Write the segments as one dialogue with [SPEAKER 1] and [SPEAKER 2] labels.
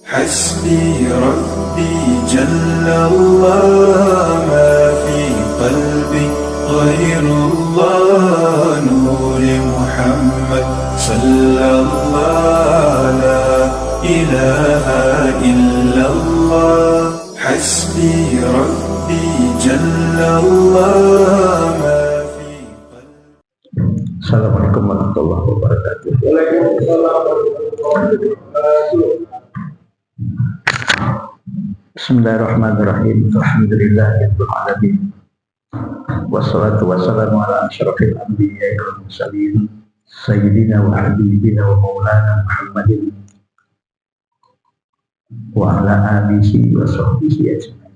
[SPEAKER 1] حسبي ربي جل الله ما في قلبي غير الله نور محمد صلى الله لا إله إلا الله حسبي ربي جل الله ما في قلبي.
[SPEAKER 2] Assalamualaikum warahmatullahi wabarakatuh. Bismillahirrahmanirrahim. Alhamdulillahirabbil alamin. Wassalatu wassalamu ala asyrafil anbiya'i wal mursalin sayyidina wa habibina wa maulana Muhammadin wa ala alihi wa sahbihi ajma'in.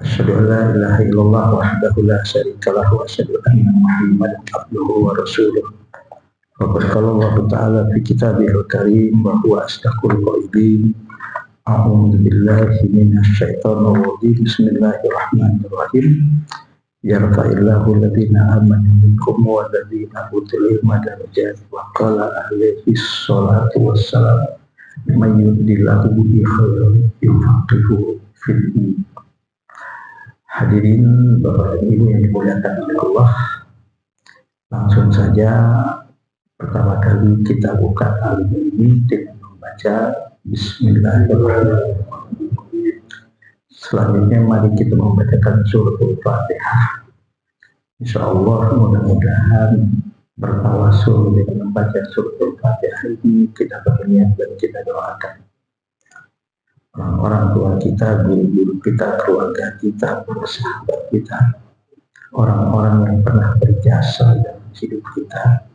[SPEAKER 2] Asyhadu an la ilaha illallah wahdahu la syarika lahu wa asyhadu anna Muhammadan abduhu wa rasuluh. Wa qala Allah ta'ala fi kitabihil karim wa huwa asdaqul qailin. A'udzu billahi minasy syaithanir rajim. Bismillahirrahmanirrahim. Yarfa'illahu alladziina aamanu minkum walladziina utul ilma darajat wa qala ahli sholati wassalam may yuridillahu bihi khairan yufaqihuhu fid din. Hadirin Bapak dan Ibu yang dimuliakan oleh Allah, langsung saja pertama kali kita buka kali ini dengan membaca Bismillahirrahmanirrahim. Selanjutnya mari kita membacakan suratul Fatihah. Insyaallah mudah-mudahan bertawasul dengan membaca suratul Fatihah ini kita berniat dan kita doakan orang tua kita, guru-guru kita, keluarga kita, sahabat kita, orang-orang yang pernah berjasa dalam hidup kita,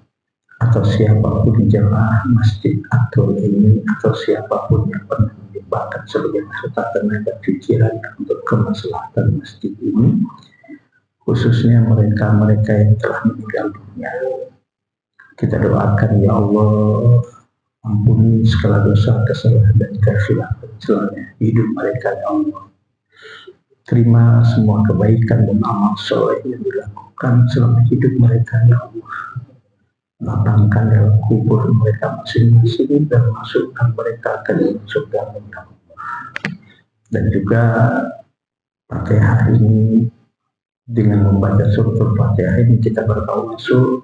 [SPEAKER 2] atau siapapun di jemaah masjid atau ini, atau siapapun yang pernah menyumbangkan sebagian harta tenaga pikiran untuk kemaslahatan masjid ini, khususnya mereka-mereka yang telah meninggal dunia. Kita doakan, ya Allah, ampuni segala dosa, kesalahan dan kesilapan selama hidup mereka, ya Allah. Terima semua kebaikan dan amal soleh yang dilakukan selama hidup mereka, ya Allah. Lapangkan dalam kubur mereka masing-masing dan masukkan mereka ke dalam surga, ya Allah. Dan juga Fatihah ini, dengan membaca suratul Fatihah ini kita bertawasul,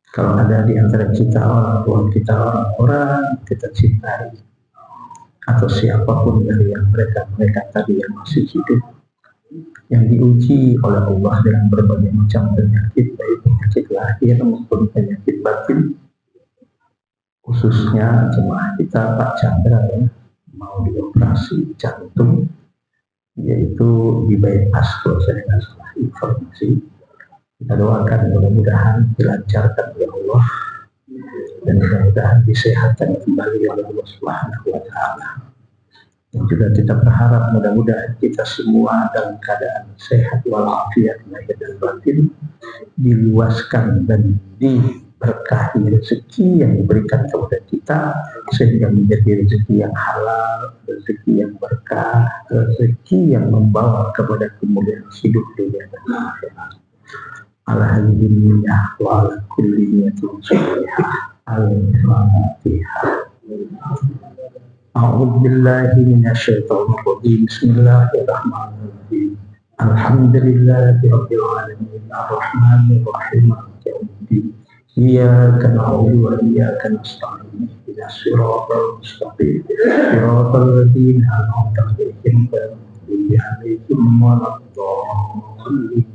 [SPEAKER 2] kalau ada di antara kita, orang tua kita, orang-orang kita cintai, atau siapapun dari yang mereka tadi yang masih hidup, yang diuji oleh Allah dengan berbagai macam penyakit, baik penyakit lahir maupun penyakit batin, khususnya jemaah kita Pak Chandra ya, mau dioperasi jantung, yaitu di bypass kalau saya nggak salah informasi. Kita doakan mudah-mudahan dilancarkan oleh Allah dan mudah-mudahan disehatkan kembali oleh Allah Subhanahu wa Ta'ala. Dan juga kita berharap mudah-mudahan kita semua dalam keadaan sehat walafiat lahir dan batin, diluaskan dan diberkahi rezeki yang diberikan kepada kita, sehingga menjadi rezeki yang halal, rezeki yang berkah, rezeki yang membawa kepada kemuliaan hidup dunia dan akhirat. Alhamdulillah wa ala kulli niyatin sholihah. Al-Fatihah. A'udzu billahi minasyaitonir rajim. Bismillahirrahmanirrahim. Alhamdulillahi rabbil alamin arrahmanir rahim maliki yaumiddin. Iyyaka na'budu wa iyyaka nasta'in. Ihdinas siratal mustaqim. Siratal ladzina an'amta 'alaihim ghairil maghdubi 'alaihim waladdallin.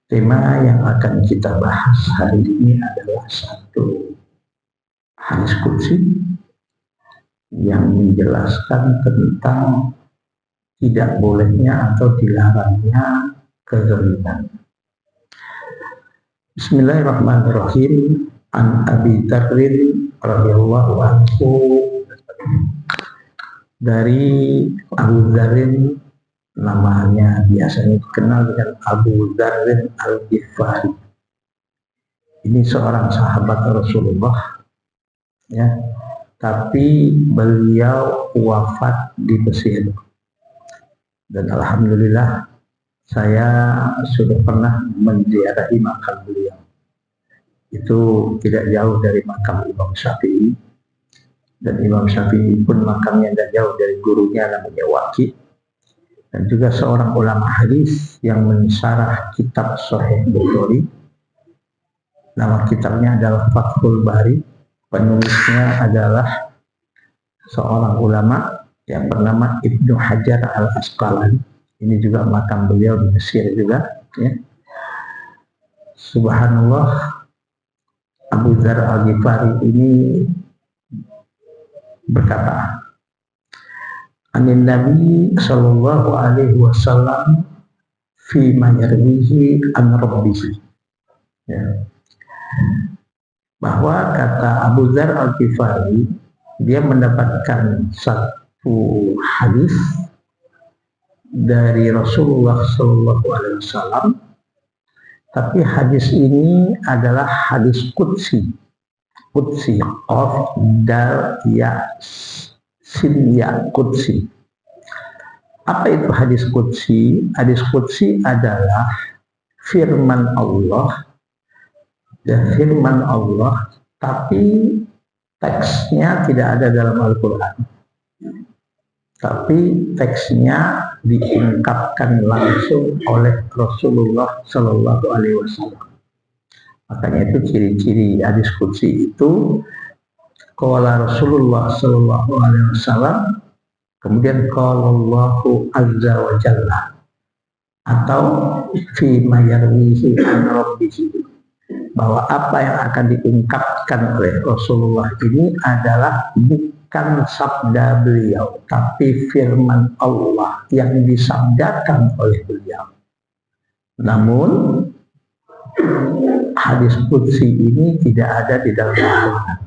[SPEAKER 2] Tema yang akan kita bahas hari ini adalah satu hadis qudsi yang menjelaskan tentang tidak bolehnya atau dilarangnya kezaliman. Bismillahirrahmanirrahim. An Abi Dzarrin radhiyallahu anhu, dari Abu Dzarrin, namanya biasanya dikenal dengan Abu Dzarrin Al-Ghifari. Ini seorang sahabat Rasulullah, ya, tapi beliau wafat di Mesir. Dan alhamdulillah saya sudah pernah menziarahi makam beliau. Itu tidak jauh dari makam Imam Syafi'i. Dan Imam Syafi'i pun makamnya tidak jauh dari gurunya namanya Waqi'. Dan juga seorang ulama hadis yang mensyarah kitab Sahih Bukhari. Nama kitabnya adalah Fathul Bari. Penulisnya adalah seorang ulama yang bernama Ibnu Hajar Al-Asqalani. Ini juga makam beliau di Mesir juga. Ya. Subhanallah, Abu Dzar Al-Ghifari ini berkata, Anin Nabi Sallallahu Alaihi Wasallam fi ma yarwihi an rabbihi, ya. Bahwa kata Abu Dzar Al-Ghifari, dia mendapatkan satu hadis dari Rasulullah Sallallahu Alaihi Wasallam, tapi hadis ini adalah hadis qudsi, qaf dal ya sin ya, qudsi. Apa itu hadis qudsi? Hadis qudsi adalah firman Allah, dan firman Allah tapi teksnya tidak ada dalam Al-Quran, tapi teksnya diungkapkan langsung oleh Rasulullah Sallallahu Alaihi Wasallam. Makanya itu ciri-ciri hadis qudsi itu, qala Rasulullah Sallallahu Alaihi Wasallam, kemudian qala Allahu Azza wa Jalla, atau fi ma yarwihi an rabbihi, bahwa apa yang akan diungkapkan oleh Rasulullah ini adalah bukan sabda beliau, tapi firman Allah yang disabdakan oleh beliau. Namun hadis qudsi ini tidak ada di dalam Al-Quran.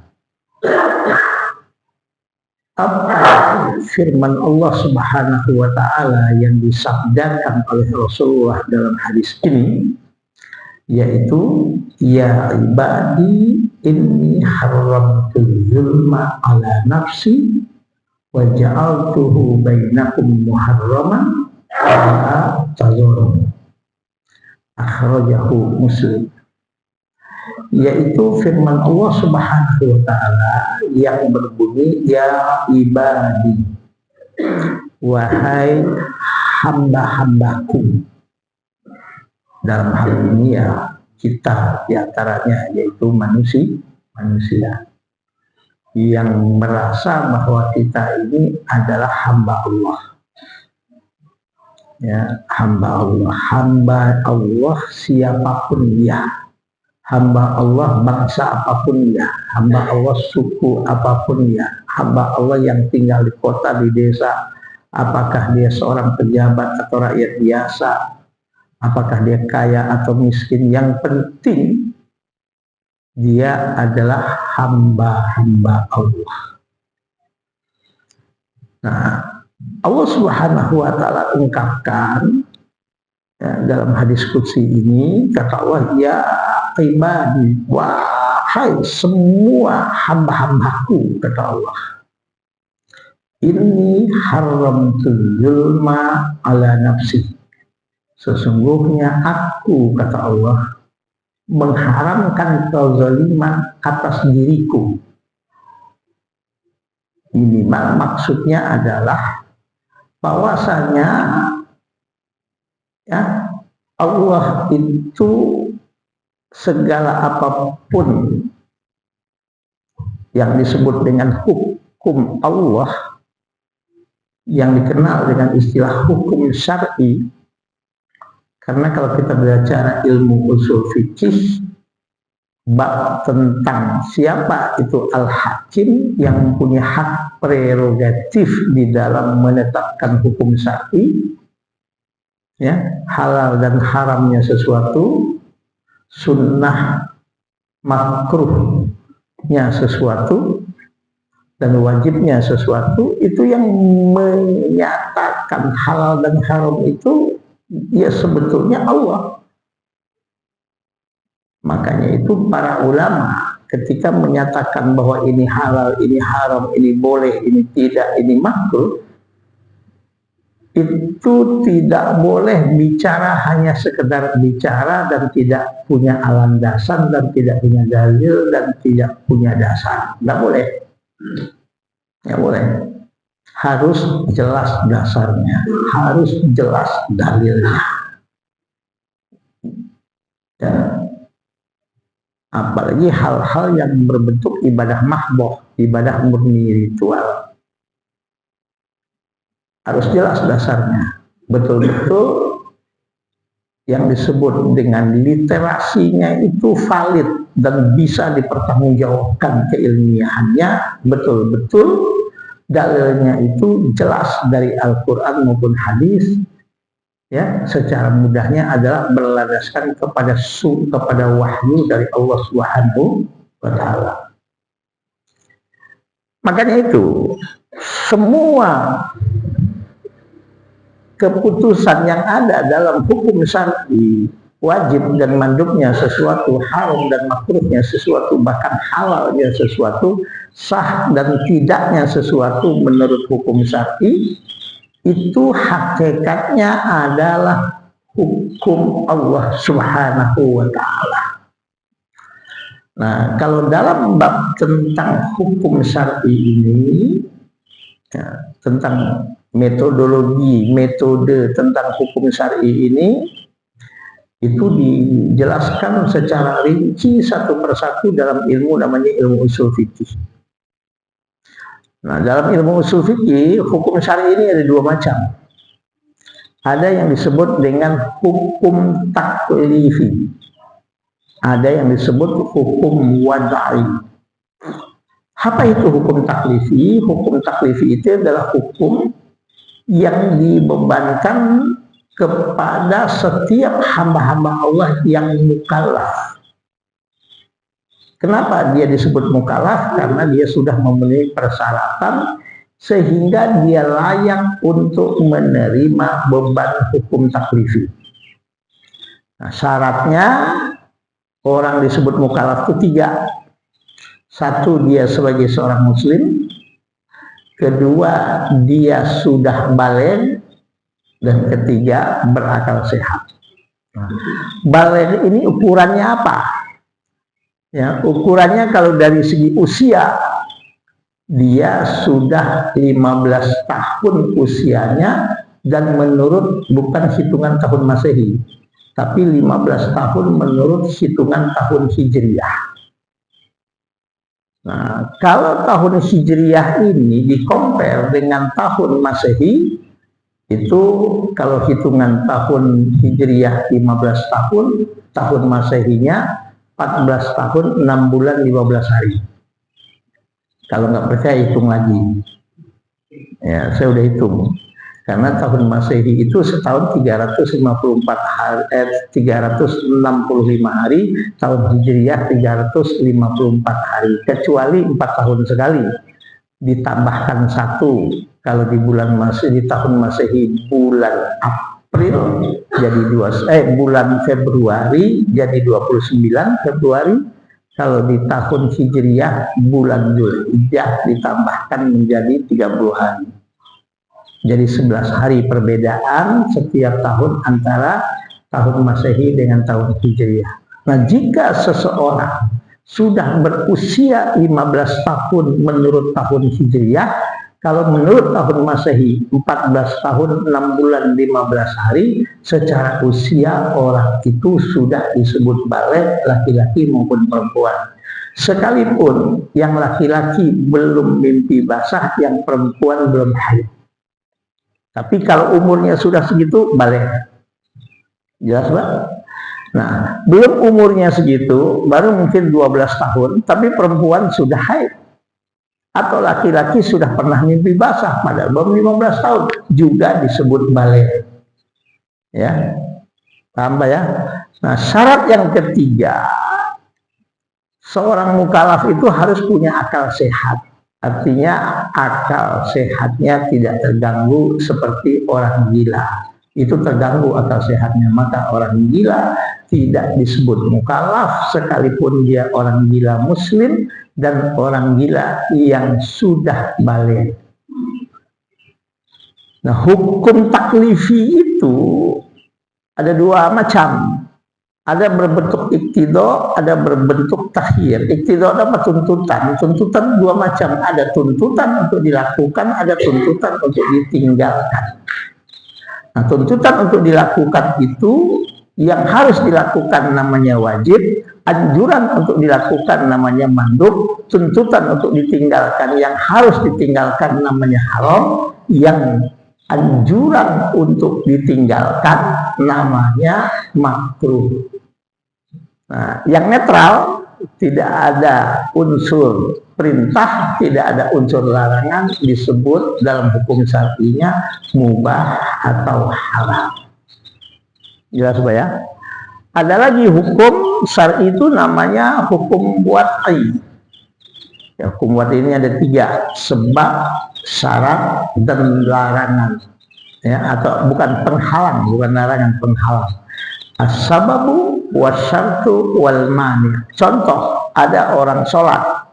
[SPEAKER 2] Apa firman Allah Subhanahu wa Ta'ala yang disabdakan oleh Rasulullah dalam hadis ini, yaitu ya ibadi inni haramtu zulma ala nafsi wa ja'altuhu bainakum muharraman fala tazalamu, akhrajahu Muslim. Yaitu firman Allah Subhanahu wa Ta'ala yang berbunyi, ya ibadi, wahai hamba-hambaku. Dalam hal ini ya kita diantaranya, yaitu manusia yang merasa bahwa kita ini adalah hamba Allah. Ya, hamba Allah siapapun dia, hamba Allah bangsa apapun dia, hamba Allah suku apapun dia, hamba Allah yang tinggal di kota, di desa, apakah dia seorang pejabat atau rakyat biasa, apakah dia kaya atau miskin, yang penting dia adalah hamba-hamba Allah. Nah, Allah Subhanahu wa Ta'ala ungkapkan ya, dalam hadis qudsi ini, kata Allah, ya ibadi, wahai semua hamba-hambaku, kata Allah, inni haramtu zulma ala nafsi, sesungguhnya aku, kata Allah, mengharamkan kezaliman atas diriku. Ini maksudnya adalah bahwasanya ya, Allah itu segala apapun yang disebut dengan hukum Allah, yang dikenal dengan istilah hukum syar'i. Karena kalau kita belajar ilmu usul fikih, bab tentang siapa itu al-hakim yang punya hak prerogatif di dalam menetapkan hukum syar'i, ya, halal dan haramnya sesuatu, sunnah makruhnya sesuatu, dan wajibnya sesuatu, itu yang menyatakan halal dan haram itu ya sebetulnya Allah. Makanya itu para ulama ketika menyatakan bahwa ini halal, ini haram, ini boleh, ini tidak, ini makruh, itu tidak boleh bicara hanya sekedar bicara dan tidak punya alam dasar dan tidak punya dalil dan tidak punya dasar. Tidak boleh. Ya boleh. Harus jelas dasarnya, harus jelas dalilnya. Ya. Apalagi hal-hal yang berbentuk ibadah mahdoh, ibadah murni ritual. Harus jelas dasarnya. Betul-betul yang disebut dengan literasinya itu valid dan bisa dipertanggungjawabkan keilmiahannya, betul-betul dalilnya itu jelas dari Al-Quran maupun hadis, ya, secara mudahnya adalah berlandaskan kepada wahyu dari Allah Subhanahu wa Ta'ala. Makanya itu semua keputusan yang ada dalam hukum syar'i, wajib dan mandubnya sesuatu, haram dan makruhnya sesuatu, bahkan halalnya sesuatu, sah dan tidaknya sesuatu menurut hukum syar'i, itu hakikatnya adalah hukum Allah Subhanahu wa Ta'ala. Nah, kalau dalam bab tentang hukum syar'i ini, ya, tentang metode tentang hukum syar'i ini, itu dijelaskan secara rinci satu persatu dalam ilmu namanya ilmu usul fikih. Nah, dalam ilmu usul fikih, hukum syar'i ini ada dua macam. Ada yang disebut dengan hukum taklifi, ada yang disebut hukum wad'i. Apa itu hukum taklifi? Hukum taklifi itu adalah hukum yang dibebankan kepada setiap hamba-hamba Allah yang mukallaf. Kenapa dia disebut mukallaf? Karena dia sudah memenuhi persyaratan sehingga dia layak untuk menerima beban hukum taklifi. Nah, syaratnya orang disebut mukallaf itu 3. 1, dia sebagai seorang muslim. Kedua, dia sudah baligh. Dan ketiga, berakal sehat. Nah, baligh ini ukurannya apa? Ya, ukurannya kalau dari segi usia, dia sudah 15 tahun usianya, dan menurut bukan hitungan tahun Masehi, tapi 15 tahun menurut hitungan tahun Hijriyah. Nah, kalau tahun Hijriyah ini dikompar dengan tahun Masehi, itu kalau hitungan tahun Hijriyah 15 tahun, tahun Masehinya 14 tahun, 6 bulan, 15 hari. Kalau nggak percaya hitung lagi. Ya, saya udah hitung. Karena tahun Masehi itu setahun 365 hari, tahun Hijriyah 354 hari, kecuali 4 tahun sekali. Ditambahkan 1 kalau di bulan Masehi, di tahun Masehi bulan April jadi bulan Februari jadi 29 Februari. Kalau di tahun Hijriyah bulan Dzulhijjah ditambahkan menjadi 30 hari. Jadi 11 hari perbedaan setiap tahun antara tahun Masehi dengan tahun Hijriyah. Nah, jika seseorang sudah berusia 15 tahun menurut tahun Hijriyah, kalau menurut tahun Masehi 14 tahun 6 bulan 15 hari, secara usia orang itu sudah disebut baligh, laki-laki maupun perempuan. Sekalipun yang laki-laki belum mimpi basah, yang perempuan belum haid. Tapi kalau umurnya sudah segitu, baligh. Jelas, Pak? Nah, belum umurnya segitu, baru mungkin 12 tahun, tapi perempuan sudah haid. Atau laki-laki sudah pernah mimpi basah, padahal belum 15 tahun, juga disebut baligh. Ya, paham ya? Nah, syarat yang ketiga, seorang mukallaf itu harus punya akal sehat. Artinya akal sehatnya tidak terganggu seperti orang gila. Itu terganggu akal sehatnya, maka orang gila tidak disebut mukallaf sekalipun dia orang gila muslim dan orang gila yang sudah baligh. Nah, hukum taklifi itu ada 2 macam. Ada berbentuk iktidha, ada berbentuk takhir. Iktidha adalah tuntutan. Tuntutan dua macam. Ada tuntutan untuk dilakukan, ada tuntutan untuk ditinggalkan. Nah, tuntutan untuk dilakukan itu yang harus dilakukan namanya wajib, anjuran untuk dilakukan namanya mandub, tuntutan untuk ditinggalkan yang harus ditinggalkan namanya haram, yang anjuran untuk ditinggalkan namanya makruh. Nah, yang netral, tidak ada unsur perintah, tidak ada unsur larangan, disebut dalam hukum syar'inya mubah atau haram. Jelas Pak ya? Ada lagi hukum syar'i itu namanya hukum wad'i. Ya, hukum wad'i ini ada 3, sebab, syarat, dan larangan. Ya, atau bukan penghalang, bukan larangan, penghalang. As-sababu wasyartu wal mani. Contoh, ada orang sholat.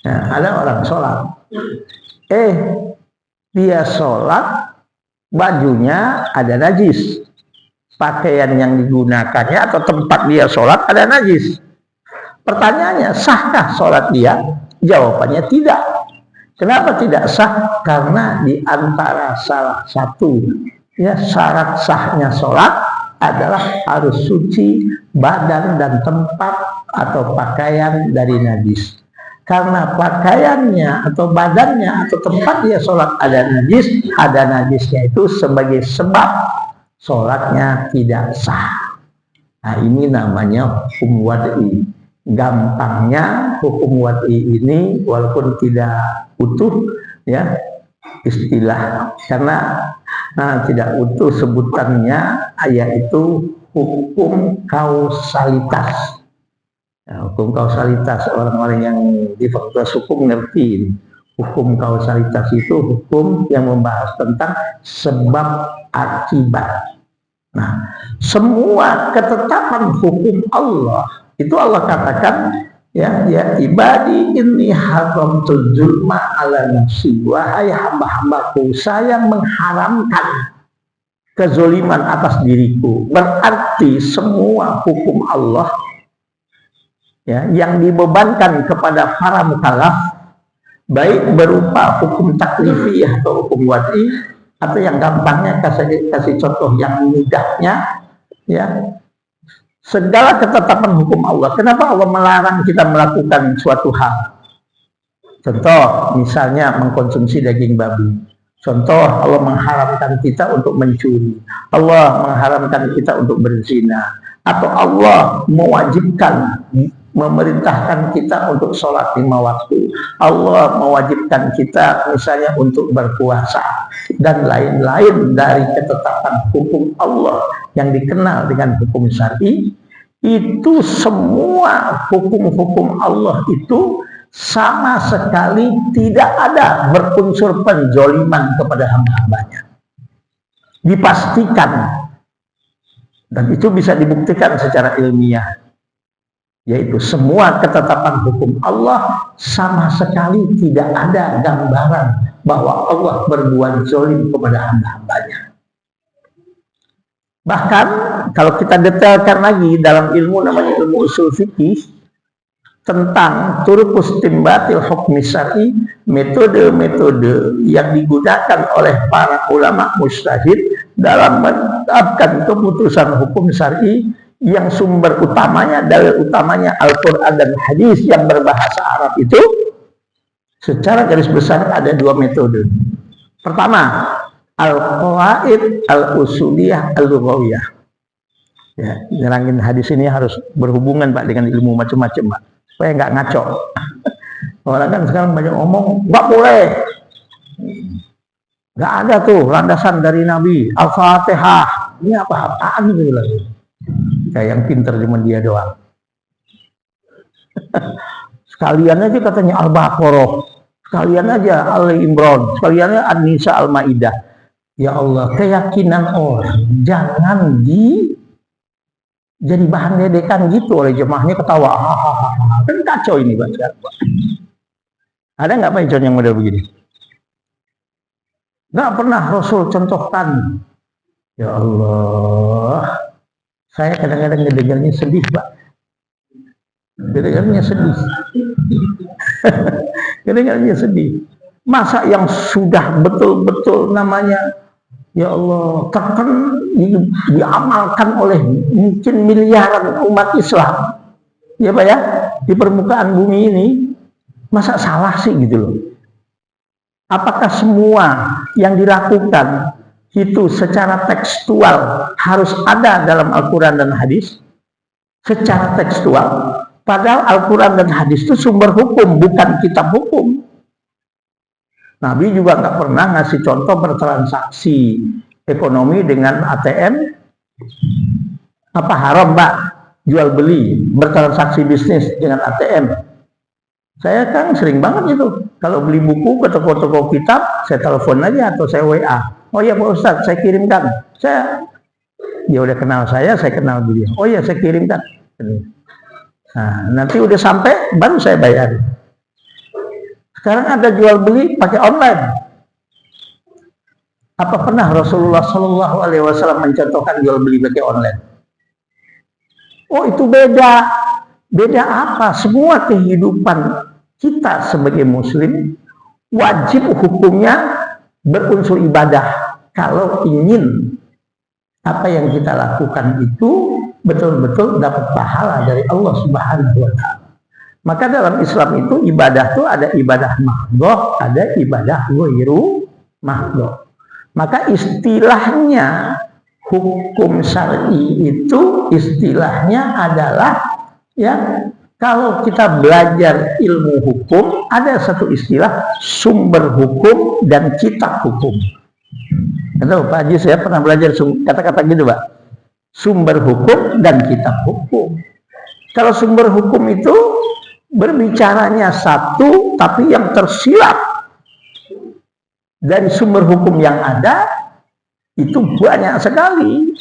[SPEAKER 2] Ya, ada orang sholat. Dia sholat, bajunya ada najis. Pakaian yang digunakannya atau tempat dia sholat ada najis. Pertanyaannya, sahkah sholat dia? Jawabannya tidak. Kenapa tidak sah? Karena di antara salah satu syarat sahnya sholat adalah harus suci badan dan tempat atau pakaian dari najis. Karena pakaiannya atau badannya atau tempat dia sholat ada najisnya itu sebagai sebab sholatnya tidak sah. Nah, ini namanya hukum wad'i. Gampangnya hukum wad'i ini walaupun tidak utuh ya istilah, karena tidak utuh sebutannya, yaitu hukum kausalitas. Nah, hukum kausalitas, orang-orang yang di fakultas hukum ngerti ini. Hukum kausalitas itu hukum yang membahas tentang sebab akibat. Nah, semua ketetapan hukum Allah itu Allah katakan ya ibadi inni haramtu zulma ala nafsi, wahai hamba-hambaku saya mengharamkan kezoliman atas diriku. Berarti semua hukum Allah yang dibebankan kepada para mukallaf, baik berupa hukum taklifiyah atau hukum wad'i, atau yang gampangnya kasih contoh yang mudahnya segala ketetapan hukum Allah. Kenapa Allah melarang kita melakukan suatu hal? Contoh, misalnya mengkonsumsi daging babi. Contoh, Allah mengharamkan kita untuk mencuri. Allah mengharamkan kita untuk berzina. Atau Allah mewajibkan, memerintahkan kita untuk sholat 5 waktu. Allah mewajibkan kita misalnya untuk berpuasa. Dan lain-lain dari ketetapan hukum Allah yang dikenal dengan hukum syar'i. Itu semua hukum-hukum Allah itu sama sekali tidak ada berunsur penzoliman kepada hamba-hambanya. Dipastikan. Dan itu bisa dibuktikan secara ilmiah. Yaitu semua ketetapan hukum Allah sama sekali tidak ada gambaran bahwa Allah berbuat zolim kepada hamba-hambanya. Bahkan kalau kita detailkan lagi dalam ilmu namanya ilmu usul fikih tentang turuqus istinbatil hukmi syar'i, metode-metode yang digunakan oleh para ulama mujtahid dalam menetapkan keputusan hukum syar'i yang sumber utamanya, dalil utamanya Al-Quran dan hadis yang berbahasa Arab itu, secara garis besar ada 2 metode. Pertama, al-qawaid al-usuliyah al-lughawiyah. Ya, nerangin hadis ini harus berhubungan Pak dengan ilmu macam-macam Pak, supaya nggak ngaco. Orang kan sekarang banyak ngomong nggak boleh, nggak ada tuh landasan dari Nabi. Al-Fatihah ini apa-apaan gitu lagi. Kayak yang pinter cuma dia doang. Sekalian aja katanya Al-Baqarah, sekalian aja Al-Imran, sekalian aja An-Nisa, Al-Maidah. Ya Allah, keyakinan orang jangan jadi bahan ledekan gitu oleh jemaahnya, ketawa. Kan kacau ini Pak. Ada nggak Pak Icon yang model begini? Nggak pernah Rasul contohkan. Ya Allah, Saya kadang-kadang ngedengarnya sedih, Pak. Kedengarannya sedih. Kedengarannya sedih. Masa yang sudah betul-betul namanya, ya Allah, diamalkan oleh mungkin miliaran umat Islam, ya Pak ya, di permukaan bumi ini, masa salah sih gitu loh. Apakah semua yang dilakukan itu secara tekstual harus ada dalam Al-Quran dan hadis? Secara tekstual. Padahal Al-Quran dan hadis itu sumber hukum, bukan kitab hukum. Nabi juga nggak pernah ngasih contoh bertransaksi ekonomi dengan ATM. Apa haram, Pak, jual beli, bertransaksi bisnis dengan ATM? Saya kan sering banget itu. Kalau beli buku ke toko-toko kitab, saya telepon aja atau saya WA. Oh iya Pak Ustadz, saya kirimkan. Dia udah kenal saya kenal beliau. Oh iya, saya kirimkan. Nah, nanti udah sampai baru saya bayar. Sekarang ada jual beli pakai online. Apa pernah Rasulullah Shallallahu Alaihi Wasallam mencontohkan jual beli pakai online? Oh, itu beda. Beda apa? Semua kehidupan kita sebagai Muslim wajib hukumnya berunsur ibadah. Kalau ingin apa yang kita lakukan itu betul-betul dapat pahala dari Allah Subhanahu wa Ta'ala. Maka dalam Islam itu ibadah itu ada ibadah mahdhah, ada ibadah ghairu mahdhah. Maka istilahnya hukum syar'i itu istilahnya adalah, ya, kalau kita belajar ilmu hukum ada satu istilah sumber hukum dan kitab hukum. Tahu Pak Haji, saya pernah belajar kata-kata gitu, Pak. Sumber hukum dan kitab hukum. Kalau sumber hukum itu berbicaranya satu, tapi yang tersilap dari sumber hukum yang ada itu banyak sekali,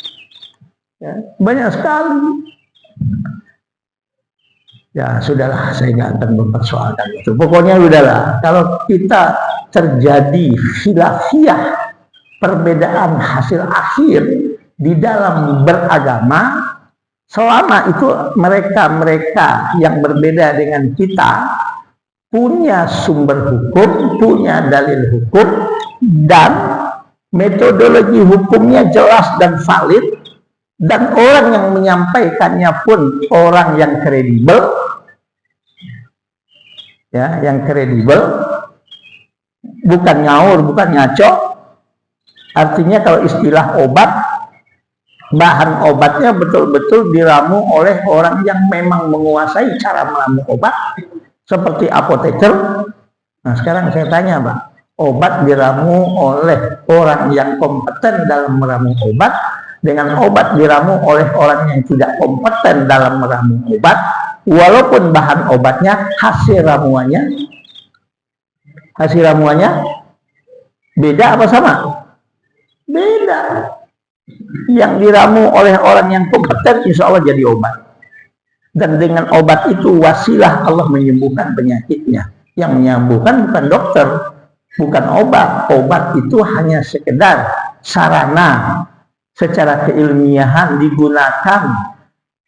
[SPEAKER 2] ya, banyak sekali. Ya sudahlah, saya nggak akan mempersoalkan itu. Pokoknya udahlah, kalau kita terjadi khilafiyah, perbedaan hasil akhir di dalam beragama, selama itu mereka yang berbeda dengan kita punya sumber hukum, punya dalil hukum, dan metodologi hukumnya jelas dan valid, dan orang yang menyampaikannya pun orang yang kredibel, ya, yang kredibel, bukan nyaur, bukan ngaco. Artinya kalau istilah obat, bahan obatnya betul-betul diramu oleh orang yang memang menguasai cara meramu obat, seperti apoteker. Nah sekarang saya tanya, Pak, obat diramu oleh orang yang kompeten dalam meramu obat dengan obat diramu oleh orang yang tidak kompeten dalam meramu obat, walaupun bahan obatnya, hasil ramuannya beda apa sama? Beda. Yang diramu oleh orang yang kompeten insya Allah jadi obat. Dan dengan obat itu wasilah Allah menyembuhkan penyakitnya. Yang menyembuhkan bukan dokter, bukan obat. Obat itu hanya sekedar sarana secara keilmiahan digunakan,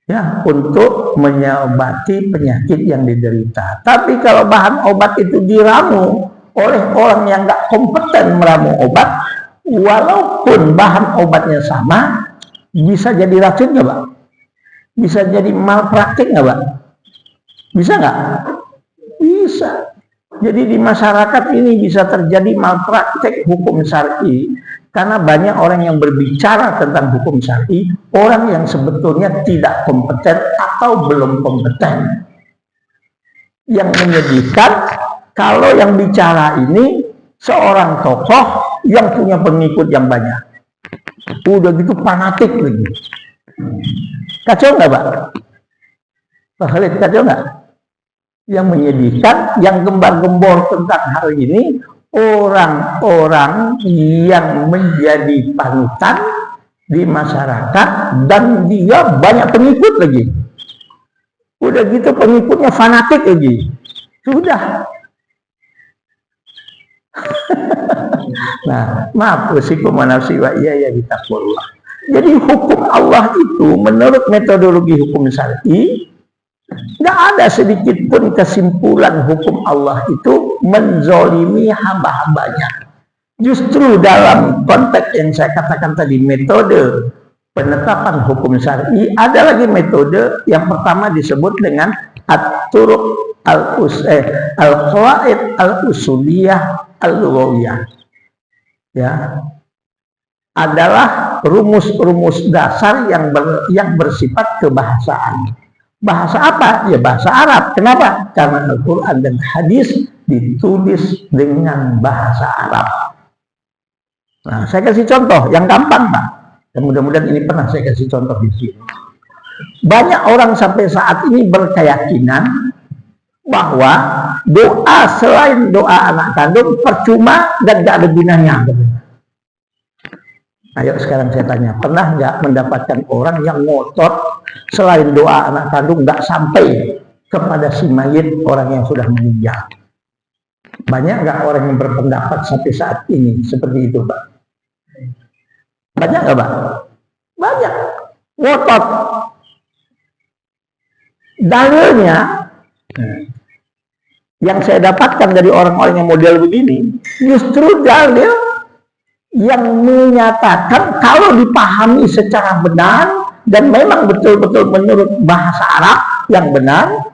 [SPEAKER 2] ya, untuk menyobati penyakit yang diderita. Tapi kalau bahan obat itu diramu oleh orang yang nggak kompeten meramu obat, walaupun bahan obatnya sama, bisa jadi racun nggak, Pak? Bisa jadi malpraktik nggak, Pak? Bisa nggak? Bisa. Jadi di masyarakat ini bisa terjadi malpraktik hukum syar'i karena banyak orang yang berbicara tentang hukum syar'i, orang yang sebetulnya tidak kompeten atau belum kompeten. Yang menyedihkan kalau yang bicara ini seorang tokoh yang punya pengikut yang banyak, udah gitu fanatik lagi. Kacau nggak, Pak? Pak Khalid, kacau nggak? Yang menyedihkan, yang gembar-gembor tentang hal ini, orang-orang yang menjadi panutan di masyarakat dan dia banyak pengikut lagi. Udah gitu pengikutnya fanatik lagi. Sudah. Nah, maaf, usikum wa nafsi wa iya ya bitaqwallah. Jadi hukum Allah itu menurut metodologi hukum syar'i nggak ada sedikit pun kesimpulan hukum Allah itu menzolimi hamba-hambanya. Justru dalam konteks yang saya katakan tadi, metode penetapan hukum syar'i, ada lagi metode yang pertama disebut dengan at-turuq al-qawaid al-usuliyah al-lughawiyah. Ya. Adalah rumus-rumus dasar yang bersifat kebahasaan. Bahasa apa? Ya bahasa Arab. Kenapa? Karena Al-Quran dan hadis ditulis dengan bahasa Arab. Nah, saya kasih contoh yang gampang, Pak. Dan mudah-mudahan ini pernah saya kasih contoh di sini. Banyak orang sampai saat ini berkeyakinan bahwa doa selain doa anak kandung percuma dan gak ada gunanya. Ayo sekarang saya tanya, pernah nggak mendapatkan orang yang ngotot selain doa anak kandung nggak sampai kepada si mayit orang yang sudah meninggal? Banyak nggak orang yang berpendapat sampai saat ini seperti itu, Pak? Banyak nggak, Pak? Banyak. Ngotot. Dalilnya yang saya dapatkan dari orang-orang yang model begini, justru dalil yang menyatakan kalau dipahami secara benar dan memang betul-betul menurut bahasa Arab yang benar,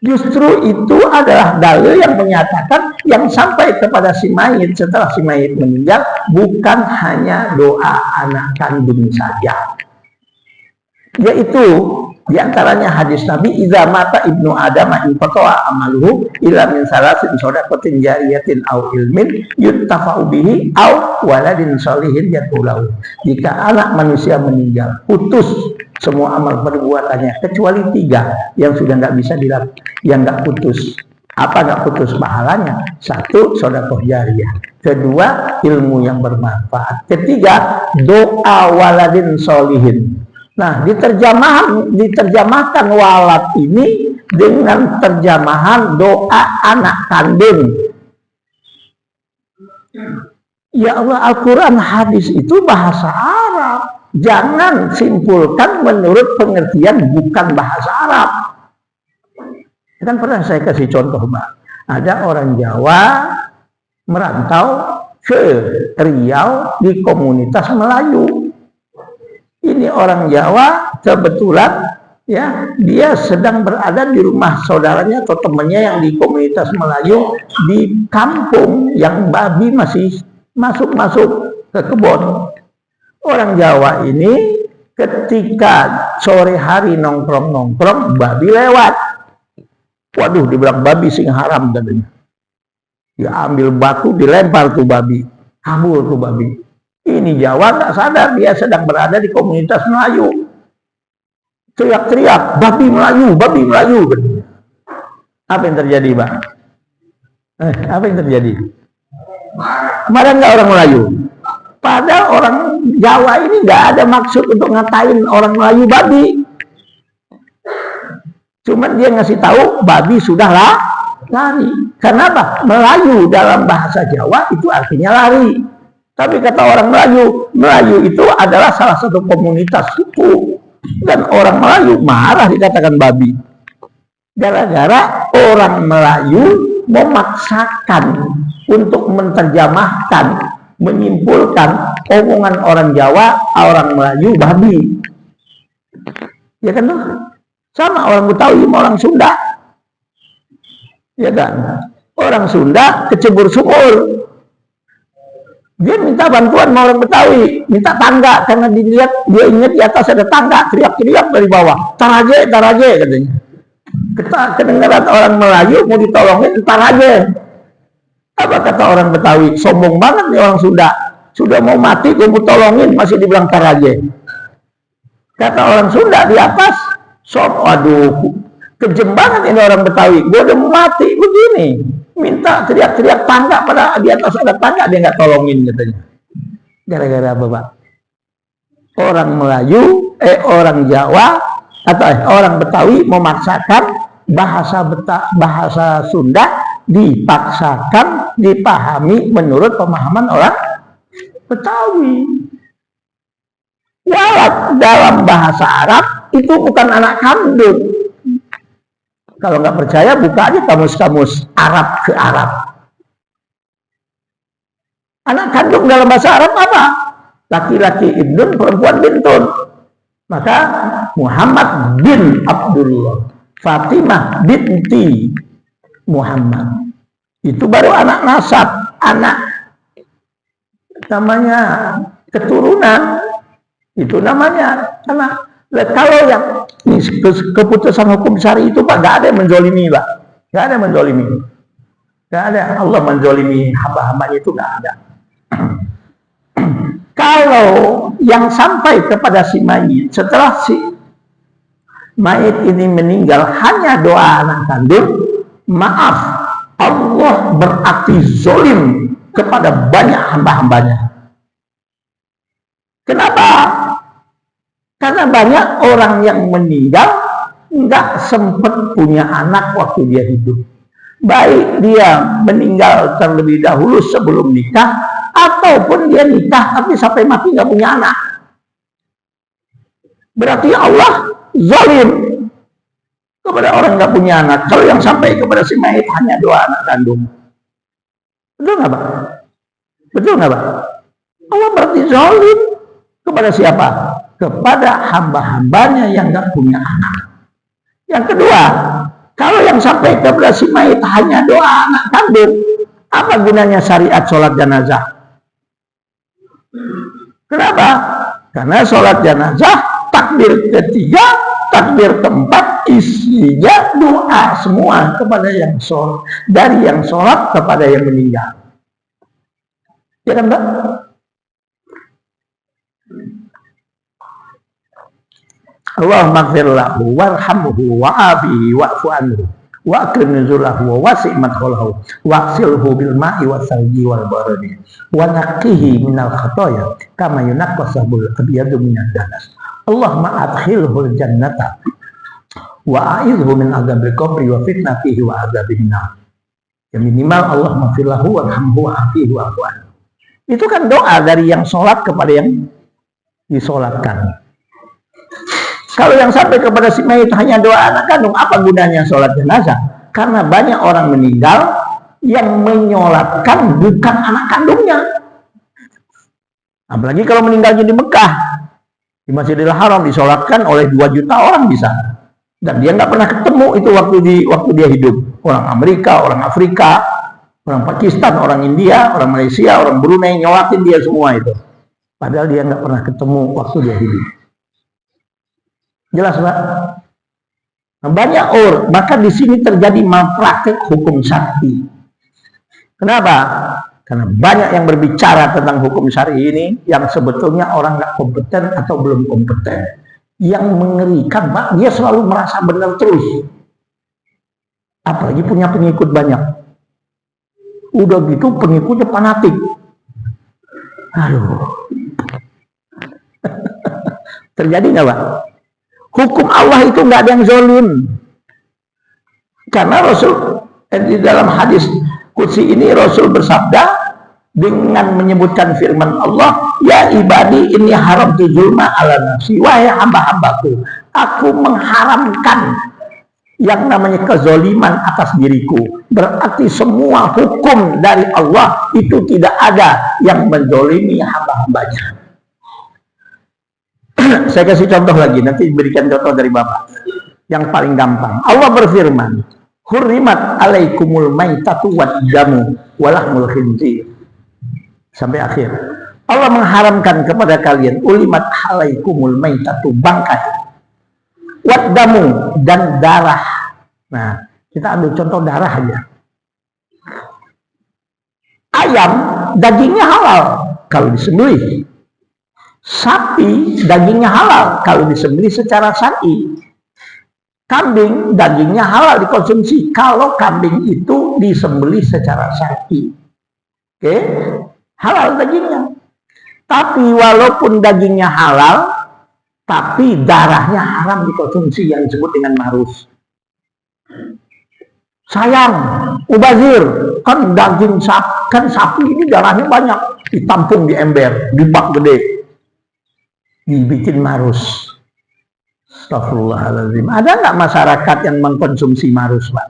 [SPEAKER 2] justru itu adalah dalil yang menyatakan yang sampai kepada si mayit setelah si mayit meninggal bukan hanya doa anak kandung saja, yaitu diantaranya hadis Nabi, idza mata ibnu adam inqata'a amaluhu illa min salasin shadaqatin jariyatin aw ilmin yuttafa'u bihi aw waladin sholihin yad'ulahu. Jika anak manusia meninggal, putus semua amal perbuatannya kecuali 3 yang sudah nggak bisa dilakukan, yang nggak putus. Apa nggak putus pahalanya? 1, sedekah jariyah. 2, ilmu yang bermanfaat. 3, doa waladin sholihin. Nah, diterjemahkan walad ini dengan terjemahan doa anak kandung. Ya Allah, Al-Quran hadis itu bahasa Arab. Jangan simpulkan menurut pengertian bukan bahasa Arab. Kan pernah saya kasih contoh, Mbak. Ada orang Jawa merantau ke Riau di komunitas Melayu. Ini orang Jawa kebetulan ya dia sedang berada di rumah saudaranya atau temannya yang di komunitas Melayu di kampung yang babi masih masuk ke kebun. Orang Jawa ini ketika sore hari nongkrong babi lewat. Waduh, dibilang babi sing haram katanya. Dia ambil batu dilempar tuh babi, kabur tuh babi. Ini Jawa nggak sadar dia sedang berada di komunitas Melayu. Teriak-teriak, babi Melayu, babi Melayu. Apa yang terjadi, Pak? Apa yang terjadi? Marah nggak orang Melayu? Padahal orang Jawa ini nggak ada maksud untuk ngatain orang Melayu babi. Cuman dia ngasih tahu babi sudahlah lari. Kenapa? Melayu dalam bahasa Jawa itu artinya lari. Tapi kata orang Melayu itu adalah salah satu komunitas suku. Dan orang Melayu marah dikatakan babi. Gara-gara orang Melayu memaksakan untuk menerjemahkan, menyimpulkan omongan orang Jawa, orang Melayu babi. Ya kan tuh? Sama orang Betawi sama orang Sunda. Ya kan? Orang Sunda kecebur sumur. Dia minta bantuan sama orang Betawi, minta tangga karena dia ingat di atas ada tangga, teriak-teriak dari bawah, taraje katanya. Kedengaran orang Melayu mau ditolongin, taraje. Apa kata orang Betawi? Sombong banget nih orang Sunda. Sudah mau mati, gue mau tolongin, masih dibilang taraje. Kata orang Sunda di atas, aduh, kejem banget ini orang Betawi. Gue udah mau mati begini. Minta teriak-teriak tangga, pada di atas ada tangga dia nggak tolongin katanya. Gara-gara apa, Pak? Orang Melayu, orang Jawa atau orang Betawi memaksakan bahasa Sunda dipaksakan dipahami menurut pemahaman orang Betawi. Walad dalam bahasa Arab itu bukan anak kandung. Kalau nggak percaya, buka aja kamus-kamus Arab ke Arab. Anak kandung dalam bahasa Arab apa? Laki-laki ibnun, perempuan bintun. Maka Muhammad bin Abdullah, Fatimah binti Muhammad. Itu baru anak nasab, anak namanya keturunan. Itu namanya anak. Kalau yang keputusan hukum syari itu Pak, nggak ada yang menzolimi Pak, nggak ada yang menzolimi, nggak ada. Allah menzolimi hamba-hambanya itu nggak ada. Kalau yang sampai kepada si mayit setelah si mayit ini meninggal hanya doa anak kandung, maaf, Allah berarti zolim kepada banyak hamba-hambanya. Kenapa? Karena banyak orang yang meninggal nggak sempat punya anak waktu dia hidup. Baik dia meninggal terlebih dahulu sebelum nikah, ataupun dia nikah tapi sampai mati nggak punya anak. Berarti Allah zalim kepada orang nggak punya anak. Kalau yang sampai kepada si mayit hanya doa anak kandung. Betul nggak Pak? Betul nggak Pak? Allah berarti zalim kepada siapa? Kepada hamba-hambanya yang nggak punya anak. Yang kedua, kalau yang sampai kepada si mayit hanya doa anak kandung, apa gunanya syariat sholat jenazah? Kenapa? Karena sholat jenazah takbir ketiga, takbir keempat isinya doa semua kepada yang sholat, dari yang sholat kepada yang meninggal. Ya kan Pak? Allahumma ighfir lahu warhamhu wa'afihi wa'fu anhu wa akrim nuzulahu wa wasi' madkhalahu wa'silhu bil ma'i was-salji wal baradi wa naqqihi minal khataaya kama yunaqqasabul abyadu minad danas. Allahumma adkhilhu al-jannata wa a'idhu min adzabil qabri wa fitnatihi wa adzabihin nar. Ya minimal Allahumma ighfir lahu warhamhu wa'afihi wa'fu anhu. Itu kan doa dari yang sholat kepada yang disolatkan. Kalau yang sampai kepada si mayit hanya doa anak kandung, apa gunanya sholat jenazah? Karena banyak orang meninggal yang menyolatkan bukan anak kandungnya. Apalagi kalau meninggalnya di Mekah, di Masjidil Haram disolatkan oleh 2 juta orang bisa. Dan dia nggak pernah ketemu itu waktu dia hidup. Orang Amerika, orang Afrika, orang Pakistan, orang India, orang Malaysia, orang Brunei nyolatin dia semua itu. Padahal dia nggak pernah ketemu waktu dia hidup. Jelas Pak? Nah, banyak orang, maka di sini terjadi malpraktek hukum syar'i. Kenapa? Karena banyak yang berbicara tentang hukum syar'i ini yang sebetulnya orang nggak kompeten atau belum kompeten. Yang mengerikan Pak, dia selalu merasa benar terus. Apalagi punya pengikut banyak. Udah gitu pengikutnya fanatik. Aduh. Terjadi nggak Pak? Hukum Allah itu nggak ada yang zalim. Karena Rasul di dalam hadis qudsi ini Rasul bersabda dengan menyebutkan firman Allah, ya ibadi ini haramtu zulma ala nafsi, wahai hamba-hambaku, aku mengharamkan yang namanya kezaliman atas diriku. Berarti semua hukum dari Allah itu tidak ada yang menzalimi hamba-hambanya. Saya kasih contoh lagi, nanti berikan contoh dari Bapak yang paling gampang. Allah berfirman, hurrimat alaikumul maitatu wad damu walahmul khinzir, sampai akhir. Allah mengharamkan kepada kalian ulimat alaikumul maitatu, bangkai, wad damu, dan darah. Nah, kita ambil contoh darah aja. Ayam dagingnya halal kalau disembelih. Sapi dagingnya halal kalau disembelih secara syar'i. Kambing dagingnya halal dikonsumsi kalau kambing itu disembelih secara syar'i. Oke, halal dagingnya. Tapi walaupun dagingnya halal, tapi darahnya haram dikonsumsi, yang disebut dengan marus. Sayang, mubazir, kan daging sapi, kan sapi ini darahnya banyak, ditampung di ember, di bak gede. dibikin marus. Astagfirullahaladzim. Ada nggak masyarakat yang mengkonsumsi marus, Pak?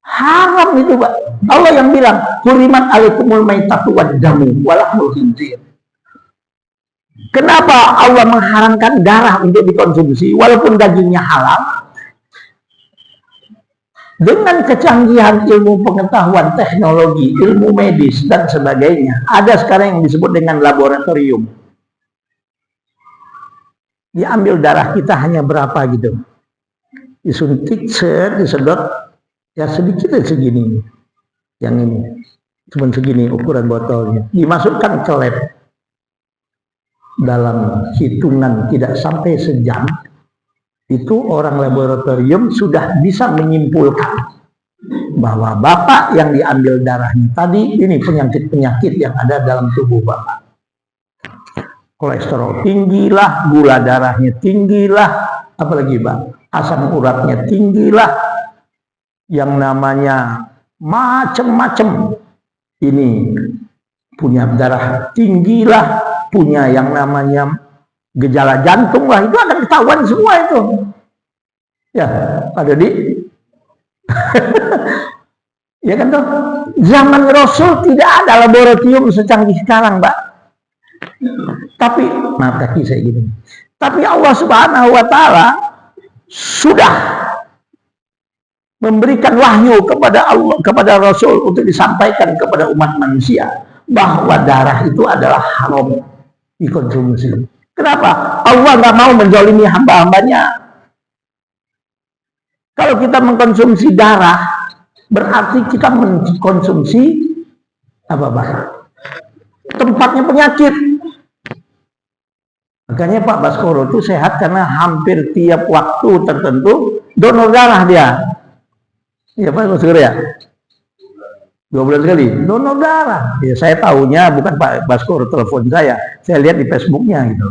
[SPEAKER 2] Haram itu, Pak. Allah yang bilang, "Hurimat alaikumul maitatu wad-damu wa lahmul khinzir." Kenapa Allah mengharamkan darah untuk dikonsumsi walaupun dagingnya halal? Dengan kecanggihan ilmu pengetahuan, teknologi, ilmu medis dan sebagainya, ada sekarang yang disebut dengan laboratorium. Diambil darah kita hanya berapa gitu, disuntik, disedot, ya sedikit segini, yang ini cuma segini ukuran botolnya, dimasukkan ke lab. Dalam hitungan tidak sampai sejam, itu orang laboratorium sudah bisa menyimpulkan bahwa Bapak yang diambil darahnya tadi ini penyakit-penyakit yang ada dalam tubuh Bapak. Kolesterol tinggilah, gula darahnya tinggilah, apalagi Pak, asam uratnya tinggilah, yang namanya macam-macam. Ini punya darah tinggilah, punya yang namanya gejala jantung lah, itu akan ketahuan semua itu. Ya, Pak Dodi. Ya kan toh? Zaman Rasul tidak ada laboratorium secanggih sekarang, Pak. Tapi, maaf kaki saya gini. Tapi Allah Subhanahu wa Ta'ala sudah memberikan wahyu kepada Allah, kepada Rasul untuk disampaikan kepada umat manusia bahwa darah itu adalah haram dikonsumsi. Kenapa? Allah nggak mau menzalimi hamba-hambanya. Kalau kita mengkonsumsi darah, berarti kita mengkonsumsi apa, Pak? Tempatnya penyakit. Makanya Pak Baskoro itu sehat karena hampir tiap waktu tertentu donor darah dia. Iya Pak Baskoro ya? 2 bulan sekali donor darah. Ya, saya tahunya bukan Pak Baskoro telepon saya lihat di Facebooknya gitu.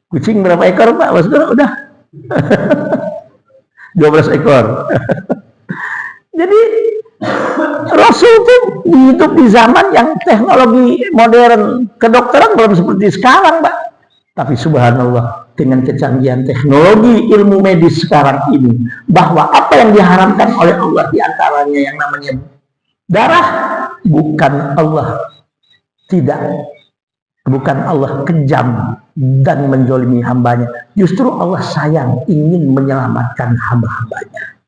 [SPEAKER 2] Kucing berapa ekor Pak Baskoro? Udah 12 ekor. Jadi Rasul itu hidup di zaman yang teknologi modern, kedokteran belum seperti sekarang, Pak. Tapi subhanallah, dengan kecanggihan teknologi ilmu medis sekarang ini, bahwa apa yang diharamkan oleh Allah diantaranya yang namanya darah, bukan Allah kejam dan menzalimi hambanya. Justru Allah sayang, ingin menyelamatkan hamba-hambanya.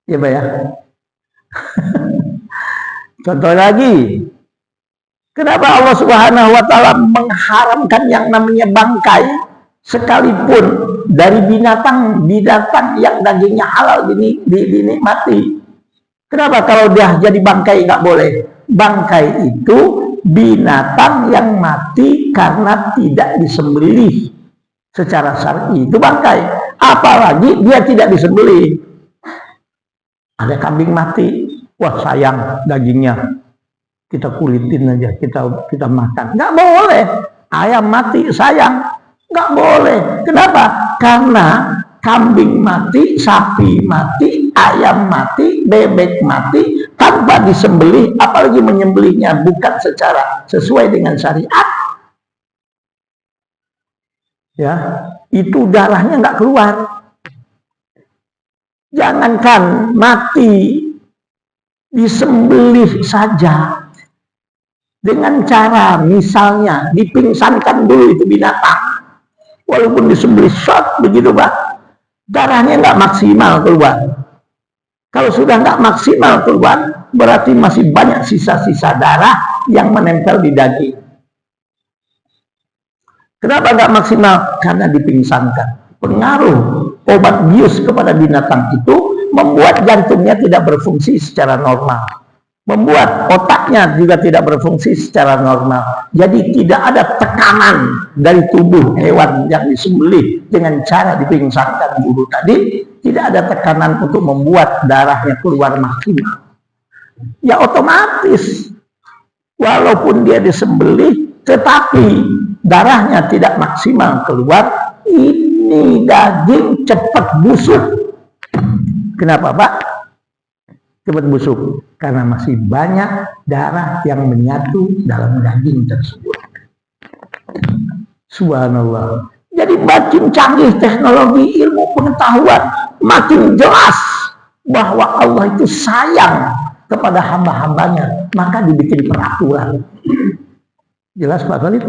[SPEAKER 2] Ya Pak ya. Contoh lagi, kenapa Allah Subhanahu wa Ta'ala mengharamkan yang namanya bangkai, sekalipun dari binatang yang dagingnya halal dinikmati. Kenapa kalau dia jadi bangkai nggak boleh? Bangkai itu binatang yang mati karena tidak disembelih secara syar'i, itu bangkai. Apalagi dia tidak disembelih. Ada kambing mati, wah sayang dagingnya, kita kulitin aja, kita makan. Nggak boleh. Ayam mati sayang, nggak boleh. Kenapa? Karena kambing mati, sapi mati, ayam mati, bebek mati tanpa disembelih, apalagi menyembelihnya bukan secara sesuai dengan syariat, ya itu darahnya nggak keluar. Jangankan mati, disembelih saja dengan cara misalnya dipingsankan dulu itu binatang, walaupun disembelih shot begitu Pak, darahnya nggak maksimal keluar. Kalau sudah nggak maksimal keluar, berarti masih banyak sisa-sisa darah yang menempel di daging. Kenapa nggak maksimal? Karena dipingsankan. Pengaruh obat bius kepada binatang itu membuat jantungnya tidak berfungsi secara normal, membuat otaknya juga tidak berfungsi secara normal. Jadi tidak ada tekanan dari tubuh hewan yang disembelih dengan cara dipingsankan dulu tadi, tidak ada tekanan untuk membuat darahnya keluar maksimal. Ya otomatis walaupun dia disembelih tetapi darahnya tidak maksimal keluar, ini daging cepat busuk. Kenapa Pak? cepat busuk karena masih banyak darah yang menyatu dalam daging tersebut. Subhanallah. Jadi makin canggih teknologi ilmu pengetahuan, makin jelas bahwa Allah itu sayang kepada hamba-hambanya, maka dibikin peraturan. Jelas Pak Khalid?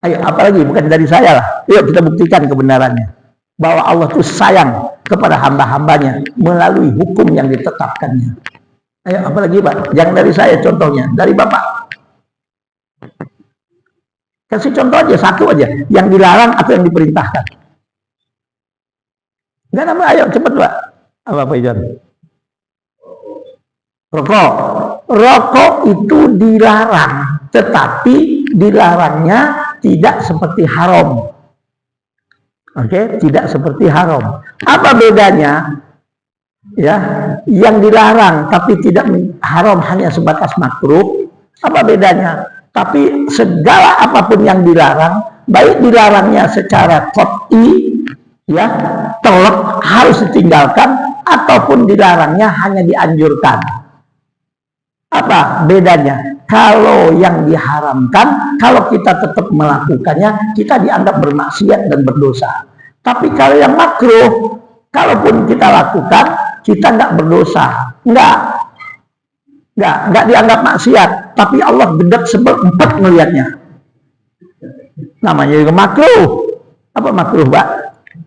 [SPEAKER 2] Ayo, apalagi bukan dari saya lah. Yuk kita buktikan kebenarannya bahwa Allah itu sayang kepada hamba-hambanya melalui hukum yang ditetapkannya. Ayo, apalagi Pak? Jangan dari saya contohnya, dari Bapak. Kasih contoh aja, satu aja, yang dilarang atau yang diperintahkan. Enggak nama, ayo cepet Pak. Apa Pak Ijan? Rokok. Rokok itu dilarang, tetapi dilarangnya tidak seperti haram. Oke, tidak seperti haram. Apa bedanya? Ya, yang dilarang tapi tidak haram hanya sebatas makruh. Apa bedanya? Tapi segala apapun yang dilarang, baik dilarangnya secara qat'i, ya, telak harus ditinggalkan, ataupun dilarangnya hanya dianjurkan. Apa bedanya? Kalau yang diharamkan, kalau kita tetap melakukannya, kita dianggap bermaksiat dan berdosa. Tapi kalau yang makruh, kalaupun kita lakukan, kita nggak berdosa, nggak dianggap maksiat, tapi Allah gedek sebel-empet melihatnya. Namanya juga makruh. Apa makruh, Pak?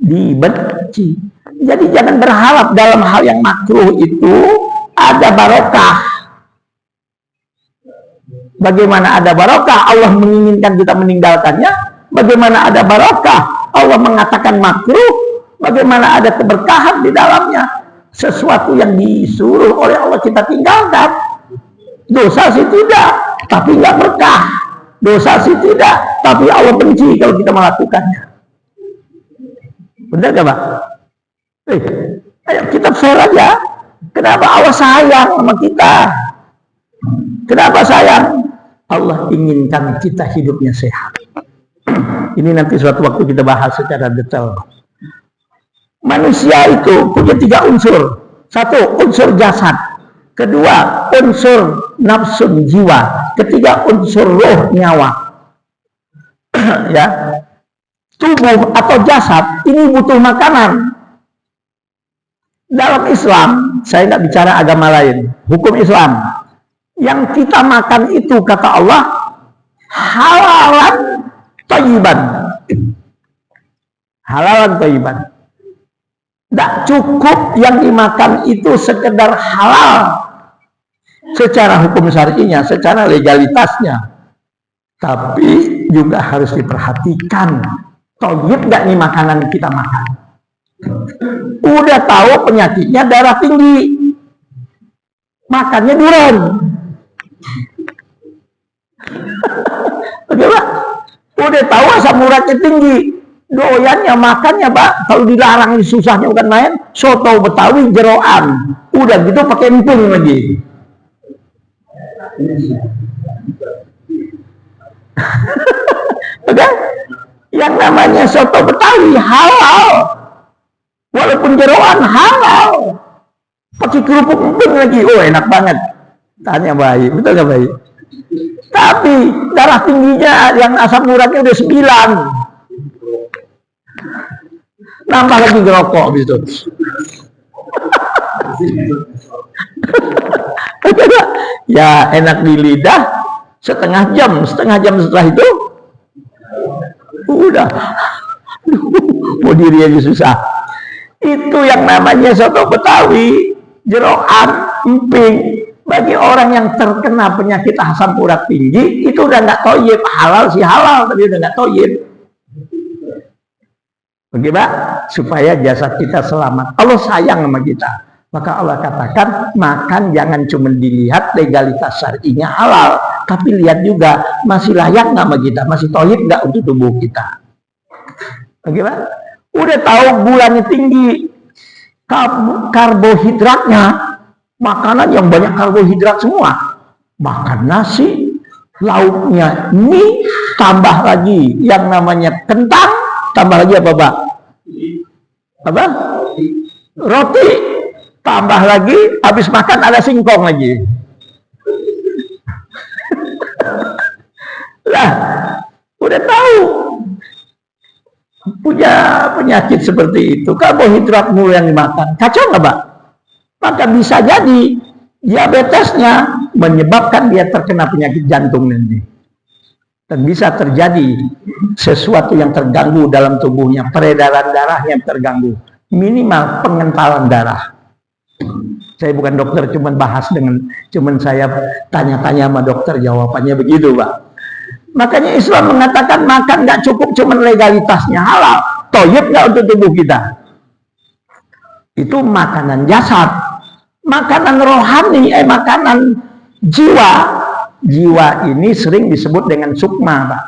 [SPEAKER 2] Dibenci. Jadi jangan berharap dalam hal yang makruh itu ada barokah. Bagaimana ada barokah? Allah menginginkan kita meninggalkannya. Bagaimana ada barokah? Allah mengatakan makruh. Bagaimana ada keberkahan di dalamnya? Sesuatu yang disuruh oleh Allah kita tinggalkan. Dosa sih tidak, tapi nggak berkah. Dosa sih tidak, tapi Allah benci kalau kita melakukannya. Benar gak Pak? Ayo kita fair aja. Kenapa Allah sayang sama kita? Kenapa sayang? Allah inginkan kita hidupnya sehat. Ini nanti suatu waktu kita bahas secara detail. Manusia itu punya 3 unsur. 1, unsur jasad. Kedua, unsur nafsu jiwa. Ketiga, unsur roh nyawa. Ya, tubuh atau jasad ini butuh makanan. Dalam Islam, saya nggak bicara agama lain, hukum Islam, yang kita makan itu kata Allah halalan thayyiban. Halalan thayyiban. Tidak cukup yang dimakan itu sekedar halal secara hukum syar'inya, secara legalitasnya, tapi juga harus diperhatikan thayyib nggak nih makanan kita makan. Udah tahu penyakitnya darah tinggi, makannya durian. Oke Pak, udah tahu asam uratnya tinggi, doyannya makannya Pak, kalau dilarang susahnya bukan main, soto Betawi jeroan, udah gitu pakai emping lagi. Oke, yang namanya soto Betawi halal, walaupun jeroan halal, pakai kerupuk emping lagi, oh enak banget. Tanya bayi, betul nggak bayi? Tapi darah tingginya yang asam uratnya udah 9. Nambah lagi ngerokok gitu. Ya enak di lidah setengah jam setelah itu udah mau diri aja susah. Itu yang namanya soto Betawi jeroan emping. Bagi orang yang terkena penyakit asam urat tinggi itu udah nggak thayyib. Halal sih halal, tapi udah nggak thayyib. Bagaimana? Supaya jasad kita selamat. Allah sayang sama kita. Maka Allah katakan, makan jangan cuma dilihat legalitas syar'inya halal, tapi lihat juga masih layak nggak sama kita, masih thayyib nggak untuk tubuh kita. Bagaimana? Udah tahu gulanya tinggi, karbohidratnya, makanan yang banyak karbohidrat semua, makan nasi, lauknya mie, tambah lagi yang namanya kentang, tambah lagi apa Pak? Apa? Roti, Tambah lagi, habis makan ada singkong lagi. Lah, udah tahu punya penyakit seperti itu, karbohidrat mulu yang dimakan, kacau nggak, Pak? Maka bisa jadi diabetesnya menyebabkan dia terkena penyakit jantung nanti. Dan bisa terjadi sesuatu yang terganggu dalam tubuhnya, peredaran darahnya terganggu, minimal pengentalan darah. Saya bukan dokter, cuman saya tanya-tanya sama dokter, jawabannya begitu, Pak. Makanya Islam mengatakan makan nggak cukup cuman legalitasnya halal, toyib nggak untuk tubuh kita. Itu makanan jasad, makanan rohani, makanan jiwa. Jiwa ini sering disebut dengan sukma, Pak.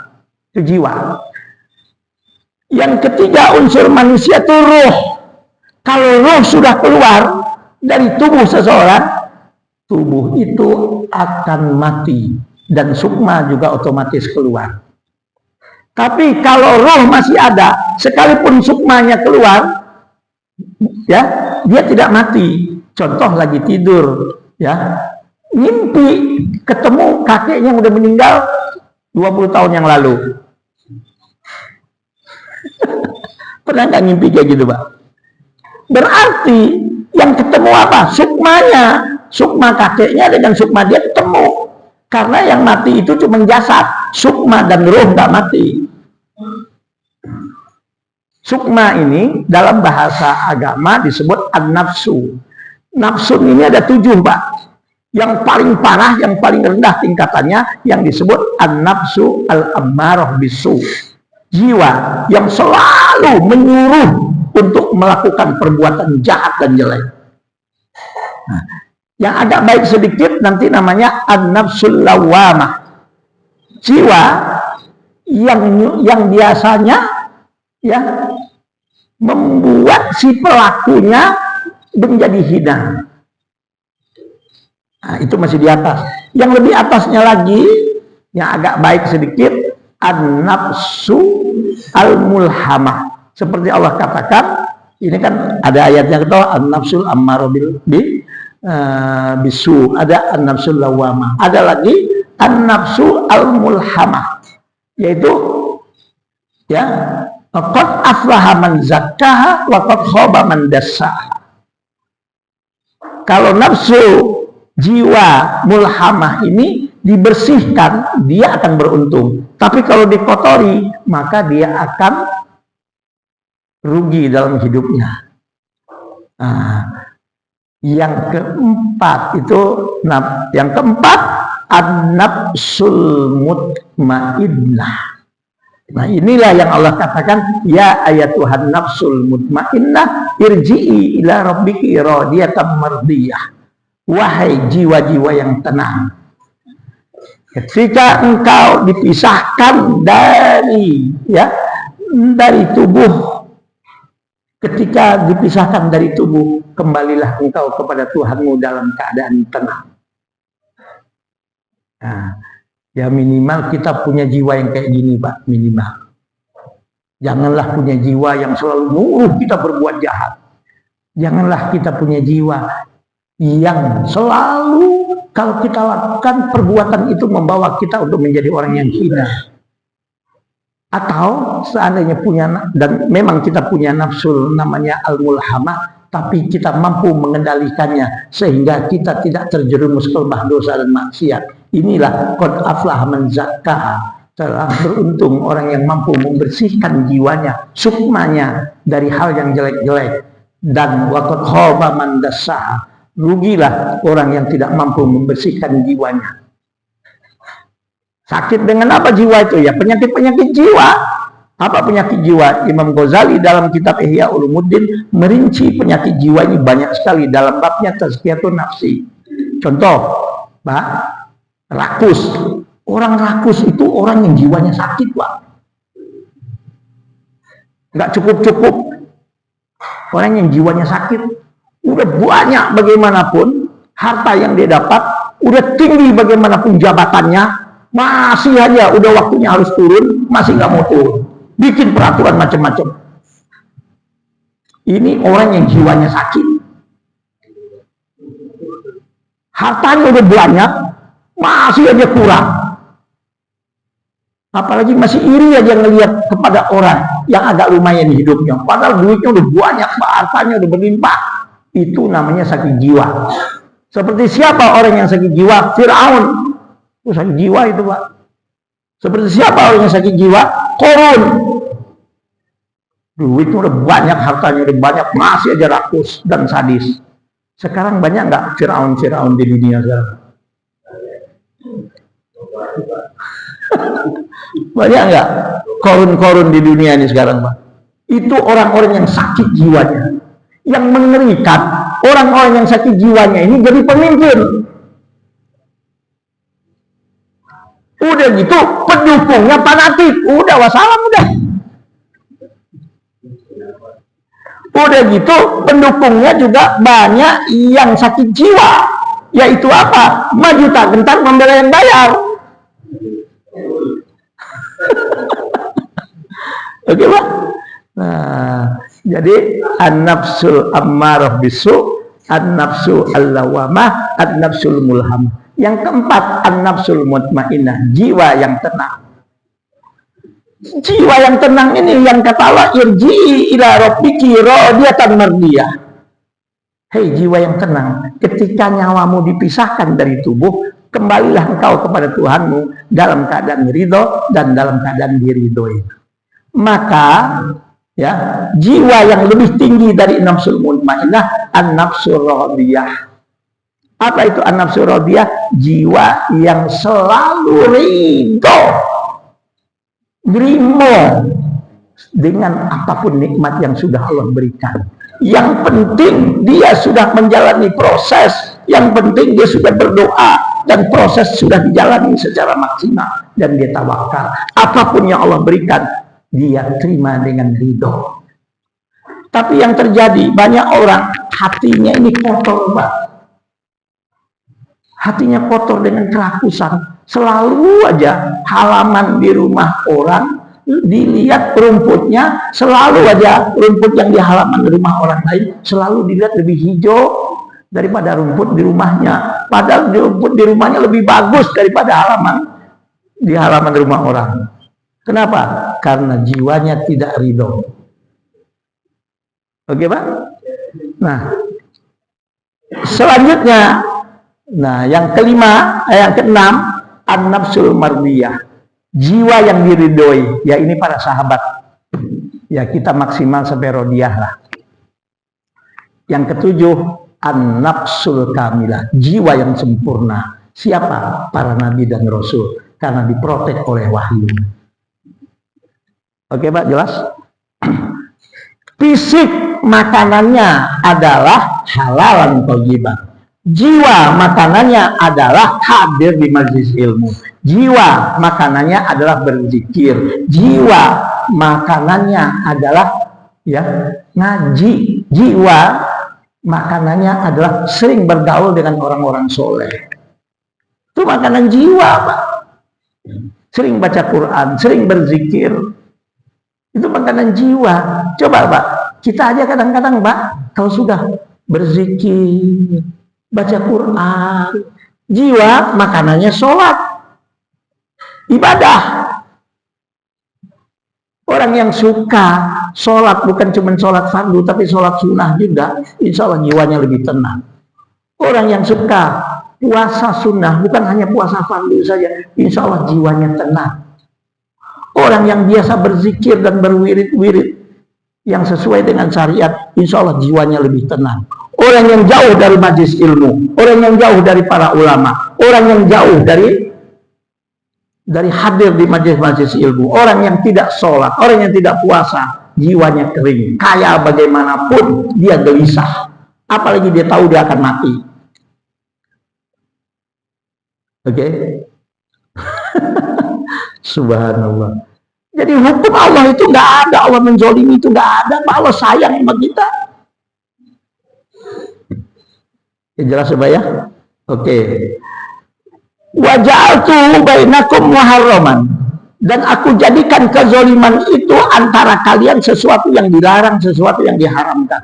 [SPEAKER 2] Itu jiwa. Yang ketiga unsur manusia itu ruh. Kalau ruh sudah keluar dari tubuh seseorang, tubuh itu akan mati. Dan sukma juga otomatis keluar. Tapi kalau roh masih ada, sekalipun sukmanya keluar, ya, dia tidak mati. Contoh lagi tidur, ya, mimpi ketemu kakeknya yang udah meninggal 20 tahun yang lalu. Pernah nggak mimpi kayak gitu, Pak? Berarti yang ketemu apa? Sukmanya, sukma kakeknya dengan sukma dia ketemu. Karena yang mati itu cuma jasad, sukma dan roh nggak mati. Sukma ini dalam bahasa agama disebut an-nafsu. Nafsu ini ada 7, Pak. Yang paling parah, yang paling rendah tingkatannya, yang disebut an-nafsu al-ammarah bisu. Jiwa yang selalu menyuruh untuk melakukan perbuatan jahat dan jelek. Nah, yang agak baik sedikit nanti namanya an-nafsul lawamah. Jiwa yang biasanya ya membuat si pelakunya menjadi hina. Nah, itu masih di atas. Yang lebih atasnya lagi, yang agak baik sedikit, an-nafsu al-mulhamah. Seperti Allah katakan, ini kan ada ayatnya kata an-nafsul ammarah bisu, ada an-nafsul lawamah, ada lagi an-nafsu al-mulhamah, yaitu ya qad aflaha man zakkaha wa qad khaba man dassaha. Kalau nafsu jiwa mulhamah ini dibersihkan, dia akan beruntung. Tapi kalau dikotori, maka dia akan rugi dalam hidupnya. Nah, yang keempat itu, yang keempat an-nafsul mutmainnah. Nah, inilah yang Allah katakan, ya ayatuhan nafsul mutmainnah irji'i ila rabbiki radiyatan mardiyah. Wahai jiwa-jiwa yang tenang, ketika engkau dipisahkan dari tubuh, ketika dipisahkan dari tubuh, kembalilah engkau kepada Tuhanmu dalam keadaan tenang. Nah, ya minimal kita punya jiwa yang kayak gini, Pak, minimal. Janganlah punya jiwa yang selalu nyuruh kita berbuat jahat. Janganlah kita punya jiwa yang selalu kalau kita lakukan perbuatan itu membawa kita untuk menjadi orang yang hina. Atau seandainya punya, dan memang kita punya nafsu namanya al-mulhamah, tapi kita mampu mengendalikannya sehingga kita tidak terjerumus ke lembah dosa dan maksiat. Inilah qad aflaha man zakkaha. Telah beruntung orang yang mampu membersihkan jiwanya, sukmanya dari hal yang jelek-jelek. Dan wa qad khaba man dassaha. Rugilah orang yang tidak mampu membersihkan jiwanya. Sakit dengan apa jiwa itu? Ya penyakit-penyakit jiwa. Apa penyakit jiwa? Imam Ghazali dalam kitab Ihya Ulumuddin merinci penyakit jiwa ini banyak sekali dalam babnya tazkiyatun nafsi. Contoh, Pak, rakus. Orang rakus itu orang yang jiwanya sakit, Pak. Nggak cukup-cukup. Orang yang jiwanya sakit, udah banyak bagaimanapun harta yang dia dapat, udah tinggi bagaimanapun jabatannya, masih aja udah waktunya harus turun, masih nggak mau turun, bikin peraturan macam-macam. Ini orang yang jiwanya sakit. hartanya udah banyak, masih aja kurang. Apalagi masih iri aja ngelihat kepada orang yang agak lumayan hidupnya. Padahal duitnya udah banyak, hartanya udah berlimpah. Itu namanya sakit jiwa. Seperti siapa orang yang sakit jiwa? Fir'aun. Itu sakit jiwa itu, Pak. Seperti siapa orang yang sakit jiwa? Korun. Duitnya udah banyak, hartanya udah banyak, masih aja rakus dan sadis. Sekarang banyak nggak Fir'aun di dunia sekarang? Banyak nggak korun-korun di dunia ini sekarang, Pak? Itu orang-orang yang sakit jiwanya. Yang mengerikan, orang-orang yang sakit jiwanya ini jadi pemimpin. Udah gitu, pendukungnya fanatik. Udah wassalam udah. Udah gitu, pendukungnya juga banyak yang sakit jiwa. Yaitu apa? Maju tak gentar membela yang bayar. Oke, Pak? Nah, jadi an-nafsul ammarah bisu, an-nafsu al-lawamah, an-nafsul mulhamah. Yang keempat, an-nafsul mutmainnah, jiwa yang tenang. Jiwa yang tenang ini yang kata Allah, irji'i ila rabbiki radiyatan mardiyah. Hei jiwa yang tenang, ketika nyawamu dipisahkan dari tubuh, kembalilah engkau kepada Tuhanmu dalam keadaan ridho dan dalam keadaan diridhoi. Maka ya, jiwa yang lebih tinggi dari nafsul mutmainnah, an-nafsul radiyah. Apa itu an-nafsul radiyah? Jiwa yang selalu ridho, nerimo dengan apapun nikmat yang sudah Allah berikan. Yang penting dia sudah menjalani proses, yang penting dia sudah berdoa dan proses sudah dijalani secara maksimal dan dia tawakal. Apapun yang Allah berikan, dia terima dengan ridho. Tapi yang terjadi, banyak orang hatinya ini kotor, Pak. Hatinya kotor dengan kerakusan. Selalu aja halaman di rumah orang dilihat rumputnya, selalu aja rumput yang di halaman rumah orang lain selalu dilihat lebih hijau daripada rumput di rumahnya. Padahal rumput di rumahnya lebih bagus daripada di halaman rumah orang. Kenapa? Karena jiwanya tidak ridho. Oke, Pak? Nah, selanjutnya, yang kelima, yang keenam, an-nafsul mardiyah, jiwa yang diridhoi. Ya ini para sahabat. Ya kita maksimal sampai rodiyah lah. Yang ketujuh, an-nafsul kamilah, jiwa yang sempurna. Siapa? Para nabi dan rasul, karena diprotek oleh wahyu. Oke, Pak, jelas? Fisik makanannya adalah halalan thayyiban. Jiwa makanannya adalah hadir di majelis ilmu. Jiwa makanannya adalah berzikir. Jiwa makanannya adalah ngaji. Jiwa makanannya adalah sering bergaul dengan orang-orang soleh. Itu makanan jiwa, Pak. Sering baca Quran, sering berzikir. Itu makanan jiwa. Coba, Pak, kita aja kadang-kadang, Pak, kalau sudah berzikir, baca Quran, jiwa makanannya sholat, ibadah. Orang yang suka sholat, bukan cuma sholat fardu, tapi sholat sunnah juga, insya Allah jiwanya lebih tenang. Orang yang suka puasa sunnah, bukan hanya puasa fardu saja, insya Allah jiwanya tenang. Orang yang biasa berzikir dan berwirid-wirid yang sesuai dengan syariat, insya Allah jiwanya lebih tenang. Orang yang jauh dari majelis ilmu, orang yang jauh dari para ulama, orang yang jauh dari hadir di majelis-majelis ilmu, orang yang tidak sholat, orang yang tidak puasa, jiwanya kering. Kaya bagaimanapun dia gelisah, apalagi dia tahu dia akan mati. Oke? Subhanallah. Jadi hukum Allah itu nggak ada, Allah menzolimi itu nggak ada, Allah sayang sama kita. Ya, jelas ya? Oke. Wa ja'altu bainakum muharraman, dan aku jadikan kezoliman itu antara kalian sesuatu yang dilarang, sesuatu yang diharamkan.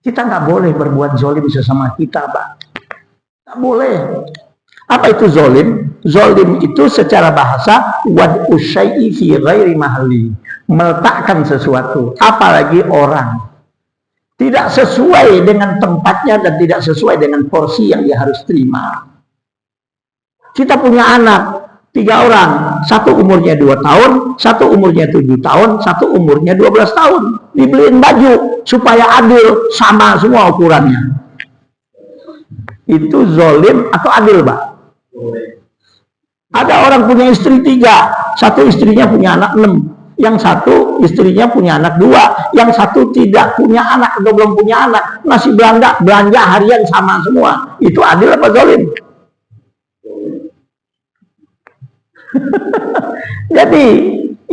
[SPEAKER 2] Kita nggak boleh berbuat zolim sesama kita, Pak. Nggak boleh. Apa itu zolim? Zolim itu secara bahasa wad'u syai'i fi ghairi mahalli, meletakkan sesuatu, apalagi orang, tidak sesuai dengan tempatnya dan tidak sesuai dengan porsi yang dia harus terima. Kita punya anak 3 orang, satu umurnya 2 tahun, satu umurnya 7 tahun, satu umurnya 12 tahun. Dibeliin baju supaya adil, sama semua ukurannya. Itu zolim atau adil, Pak? Ada orang punya istri 3, satu istrinya punya anak 6, yang satu istrinya punya anak 2, yang satu tidak punya anak atau belum punya anak, masih belanja harian sama semua. Itu adil apa zolim? Jadi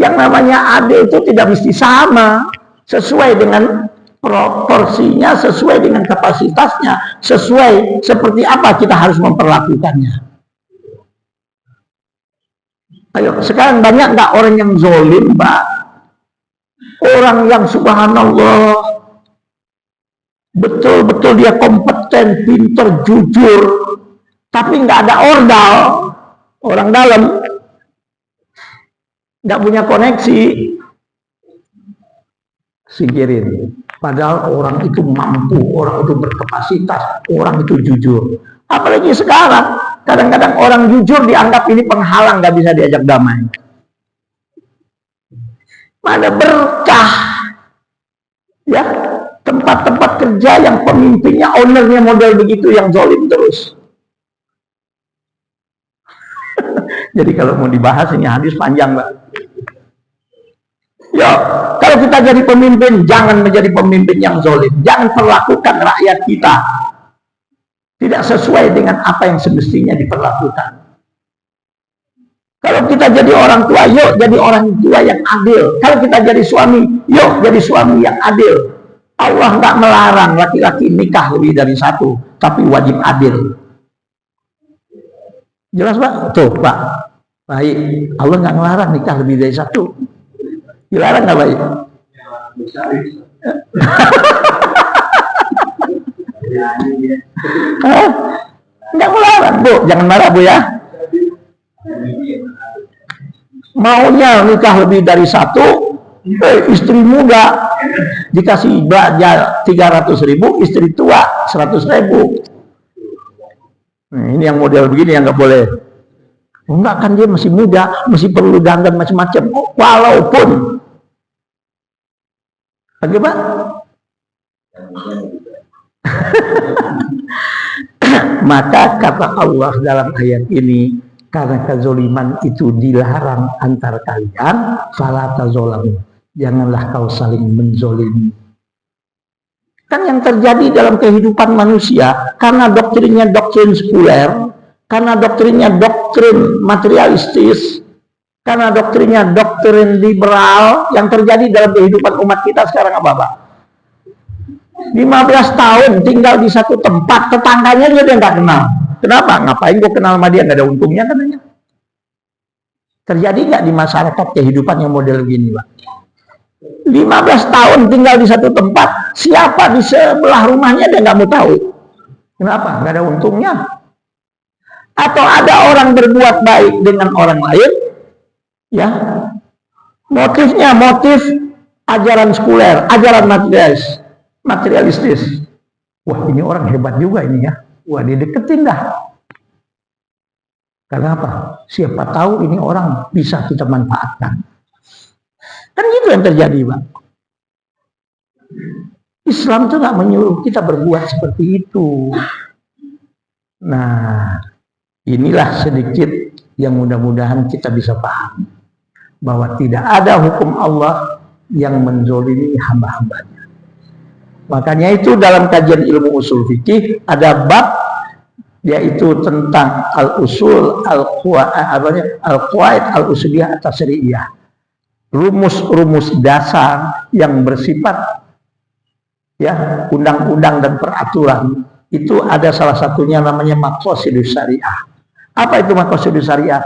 [SPEAKER 2] yang namanya adil itu tidak mesti sama, sesuai dengan proporsinya, sesuai dengan kapasitasnya, sesuai seperti apa kita harus memperlakukannya. Ayo, sekarang banyak nggak orang yang zolim, Pak? Orang yang subhanallah, betul-betul dia kompeten, pinter, jujur, tapi nggak ada ordal, orang dalam, nggak punya koneksi, singkirin. Padahal orang itu mampu, orang itu berkapasitas, orang itu jujur. Apalagi sekarang, kadang-kadang orang jujur dianggap ini penghalang, nggak bisa diajak damai. Mana berkah, ya, tempat-tempat kerja yang pemimpinnya, ownernya model begitu, yang zolim terus. Jadi kalau mau dibahas ini hadis panjang, Mbak. Ya, kalau kita jadi pemimpin, jangan menjadi pemimpin yang zolim. Jangan perlakukan rakyat kita tidak sesuai dengan apa yang semestinya diperlakukan. Kalau kita jadi orang tua, yuk jadi orang tua yang adil. Kalau kita jadi suami, yuk jadi suami yang adil. Allah nggak melarang laki-laki nikah lebih dari 1, tapi wajib adil. Jelas, Pak? Tuh, Pak. Baik. Allah nggak melarang nikah lebih dari 1. Dilarang nggak, baik? Nggak melarang, Bu. Jangan marah, Bu, ya. Maunya nikah lebih dari 1, istri muda dikasih belanja 300.000, istri tua 100.000. Nah, ini yang model begini yang nggak boleh. Enggak, kan dia masih muda, masih perlu dandan macam-macam. Walaupun, bagaimana? Maka kata Allah dalam ayat ini, karena kezoliman itu dilarang antar kalian, fala tazolamu, janganlah kau saling menzolimi. Kan yang terjadi dalam kehidupan manusia, karena doktrinnya doktrin sekuler, karena doktrinnya doktrin materialistis, karena doktrinnya doktrin liberal, yang terjadi dalam kehidupan umat kita sekarang apa, Pak? 15 tahun tinggal di satu tempat, tetangganya dia nggak kenal. Kenapa? Ngapain gue kenal sama dia, nggak ada untungnya katanya. Terjadi nggak di masyarakat kehidupan yang model gini, Pak? 15 tahun tinggal di satu tempat, siapa di sebelah rumahnya dia nggak mau tahu. Kenapa? Nggak ada untungnya. Atau ada orang berbuat baik dengan orang lain, ya, motifnya motif ajaran sekuler, ajaran materialistis. Wah, ini orang hebat juga ini, ya. Wah, dideketin dah. Karena apa? Siapa tahu ini orang bisa kita manfaatkan. Kan gitu yang terjadi, Pak. Islam itu nggak menyuruh kita berbuat seperti itu. Nah, inilah sedikit yang mudah-mudahan kita bisa paham. Bahwa tidak ada hukum Allah yang menzolimi hamba-hambanya. Makanya itu dalam kajian ilmu usul fikih ada bab yaitu tentang al-usul al-qawaid al-usuliyah at-tasri'iyah. Rumus-rumus dasar yang bersifat, ya, undang-undang dan peraturan. Itu ada salah satunya namanya maqasidus syariah. Apa itu maqasidus syariah?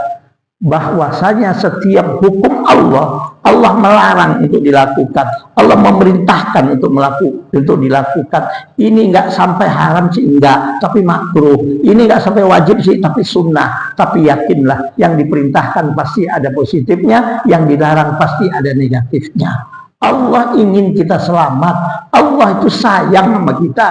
[SPEAKER 2] bahwasanya setiap hukum Allah melarang untuk dilakukan, Allah memerintahkan untuk dilakukan. Ini nggak sampai haram sih enggak, tapi makruh. Ini nggak sampai wajib sih, tapi sunnah. Tapi yakinlah, yang diperintahkan pasti ada positifnya, yang dilarang pasti ada negatifnya. Allah ingin kita selamat, Allah itu sayang sama kita.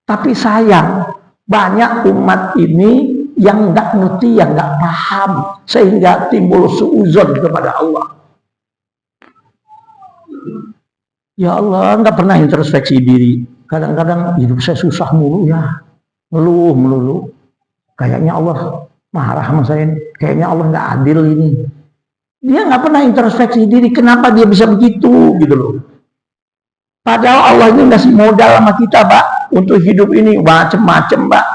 [SPEAKER 2] Tapi sayang, banyak umat ini yang nggak ngerti, yang nggak paham, sehingga timbul suuzon kepada Allah. Ya Allah, nggak pernah introspeksi diri. Kadang-kadang hidup saya susah mulu ya, ngeluh melulu. Kayaknya Allah marah sama saya, kayaknya Allah nggak adil ini. Dia nggak pernah introspeksi diri, kenapa dia bisa begitu gitu loh. Padahal Allah ini ngasih modal sama kita, Pak, untuk hidup ini macem-macem, Pak.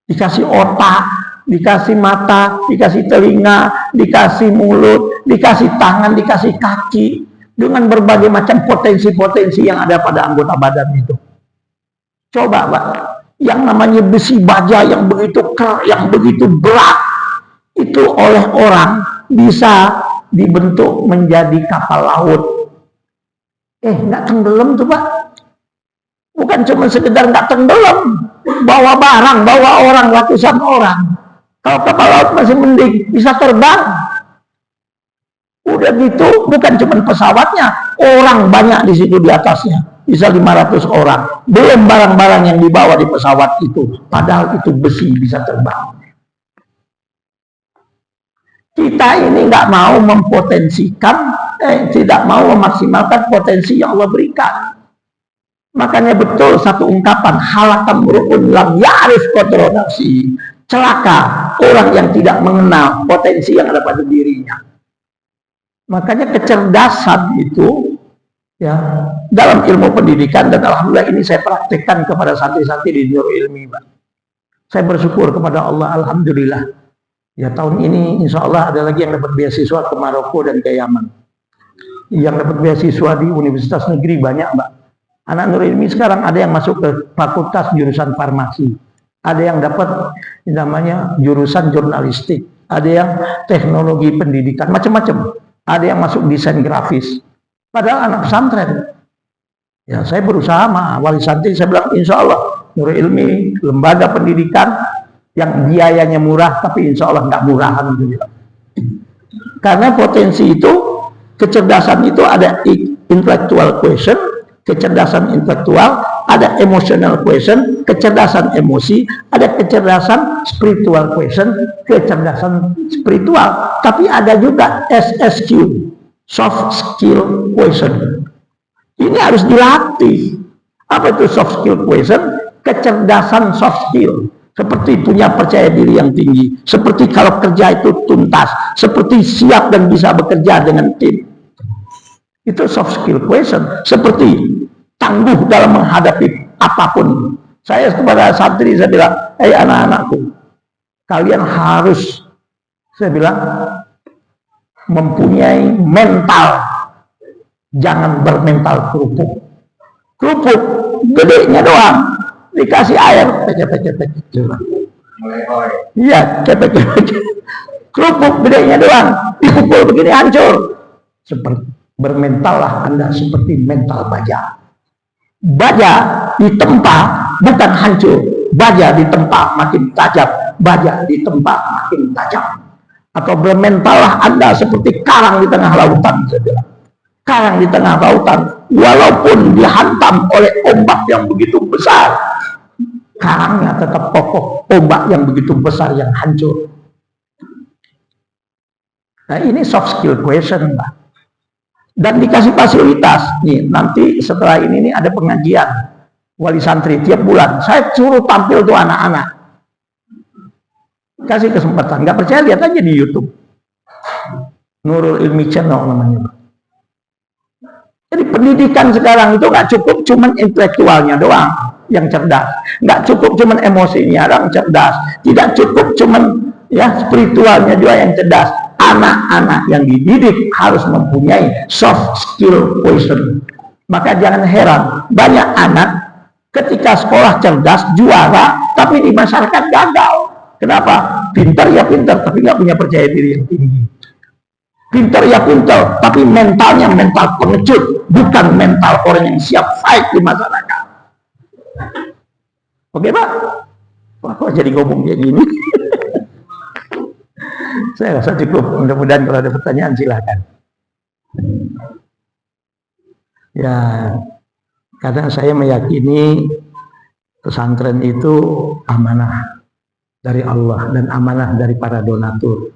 [SPEAKER 2] Dikasih otak, dikasih mata, dikasih telinga, dikasih mulut, dikasih tangan, dikasih kaki, dengan berbagai macam potensi-potensi yang ada pada anggota badan itu. Coba, Pak, yang namanya besi baja yang begitu keras, yang begitu berat, itu oleh orang bisa dibentuk menjadi kapal laut. Nggak tenggelam tuh, Pak. Bukan cuma sekedar nggak tenggelam, bawa barang, bawa orang, ratusan orang. Kalau kapal laut masih mending, bisa terbang. Udah gitu, bukan cuma pesawatnya, orang banyak di situ di atasnya, bisa 500 orang. Belum barang-barang yang dibawa di pesawat itu, padahal itu besi bisa terbang. Kita ini nggak mau mempotensikan, tidak mau memaksimalkan potensi yang Allah berikan. Makanya betul satu ungkapan, halakam rukun lam ya'rif qadra nafsi. Celaka orang yang tidak mengenal potensi yang ada pada dirinya. Makanya kecerdasan itu ya dalam ilmu pendidikan, dan alhamdulillah ini saya praktekkan kepada santri-santri di Nurul Ilmi, Pak. Saya bersyukur kepada Allah, alhamdulillah. Ya tahun ini insya Allah ada lagi yang dapat beasiswa ke Maroko dan ke Yaman. Yang dapat beasiswa di universitas negeri banyak, Mbak. Anak Nurul Ilmi sekarang ada yang masuk ke fakultas jurusan farmasi, ada yang dapat namanya jurusan jurnalistik, ada yang teknologi pendidikan, macam-macam, ada yang masuk desain grafis. Padahal anak pesantren. Ya saya berusaha sama wali santri, saya bilang insya Allah Nurul Ilmi lembaga pendidikan yang biayanya murah, tapi insya Allah nggak murahan gitu. Karena potensi itu, kecerdasan itu ada intellectual question, kecerdasan intelektual, ada emotional question, kecerdasan emosi, ada kecerdasan spiritual question, kecerdasan spiritual, tapi ada juga SSQ, soft skill question. Ini harus dilatih. Apa itu soft skill question? Kecerdasan soft skill, seperti punya percaya diri yang tinggi, seperti kalau kerja itu tuntas, seperti siap dan bisa bekerja dengan tim. Itu soft skill question, seperti tangguh dalam menghadapi apapun. Saya kepada santri saya bilang, anak-anakku, kalian harus, saya bilang, mempunyai mental, jangan bermental kerupuk. Kerupuk gedenya doang, dikasih air, pecah-pecah. Iya, pecah-pecah. Kerupuk gedenya doang, dipukul begini hancur. Seperti bermentallah Anda seperti mental baja. Baja ditempa bukan hancur, baja ditempa makin tajam, baja ditempa makin tajam. Atau bermentallah Anda seperti karang di tengah lautan, saya bilang. Karang di tengah lautan, walaupun dihantam oleh ombak yang begitu besar, karangnya tetap kokoh, ombak yang begitu besar yang hancur. Nah ini soft skill question, Mbak. Dan dikasih fasilitas nih, nanti setelah ini nih ada pengajian wali santri tiap bulan, saya suruh tampil tuh anak-anak, kasih kesempatan. Nggak percaya lihat aja di YouTube, Nurul Ilmi Channel namanya. Jadi pendidikan sekarang itu nggak cukup cuman intelektualnya doang yang cerdas, nggak cukup cuman emosinya doang cerdas, tidak cukup cuman ya spiritualnya juga yang cerdas. Anak-anak yang dididik harus mempunyai soft skill question. Maka jangan heran banyak anak ketika sekolah cerdas juara, tapi di masyarakat gagal. Kenapa? Pintar ya pintar, tapi nggak punya percaya diri yang tinggi. Pintar ya pintar, tapi mentalnya mental pengecut, bukan mental orang yang siap fight di masyarakat. Oke Pak? Wah, kok jadi ngomong kayak gini? Saya rasa cukup. Mudah-mudahan kalau ada pertanyaan silakan. Ya, kadang saya meyakini pesantren itu amanah dari Allah dan amanah dari para donatur.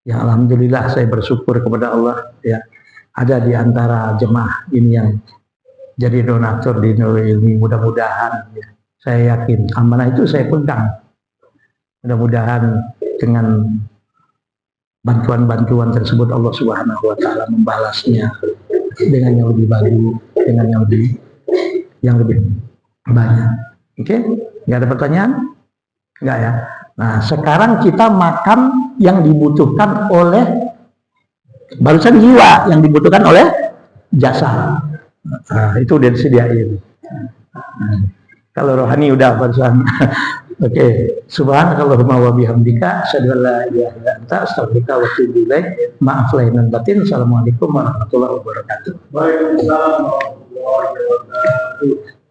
[SPEAKER 2] Ya, alhamdulillah saya bersyukur kepada Allah. Ya, ada di antara jemaah ini yang jadi donatur di Nurul Ilmi. Mudah-mudahan, ya, saya yakin amanah itu saya pegang. Mudah-mudahan dengan bantuan-bantuan tersebut Allah Subhanahu wa Ta'ala membalasnya dengan yang lebih bagus, dengan yang lebih banyak. Oke? Nggak ada pertanyaan? Nggak ya? Nah, sekarang kita makan yang dibutuhkan oleh barusan jiwa, yang dibutuhkan oleh jasa. Nah, itu udah disediain. Kalau rohani udah barusan. Oke, subhanakallahumma wa bihamdika asyhadu an la ilaha illa anta astaghfiruka wa atubu ilaik. Maaf lahir dan batin. Assalamualaikum warahmatullahi wabarakatuh.
[SPEAKER 3] Waalaikumsalam warahmatullahi wabarakatuh.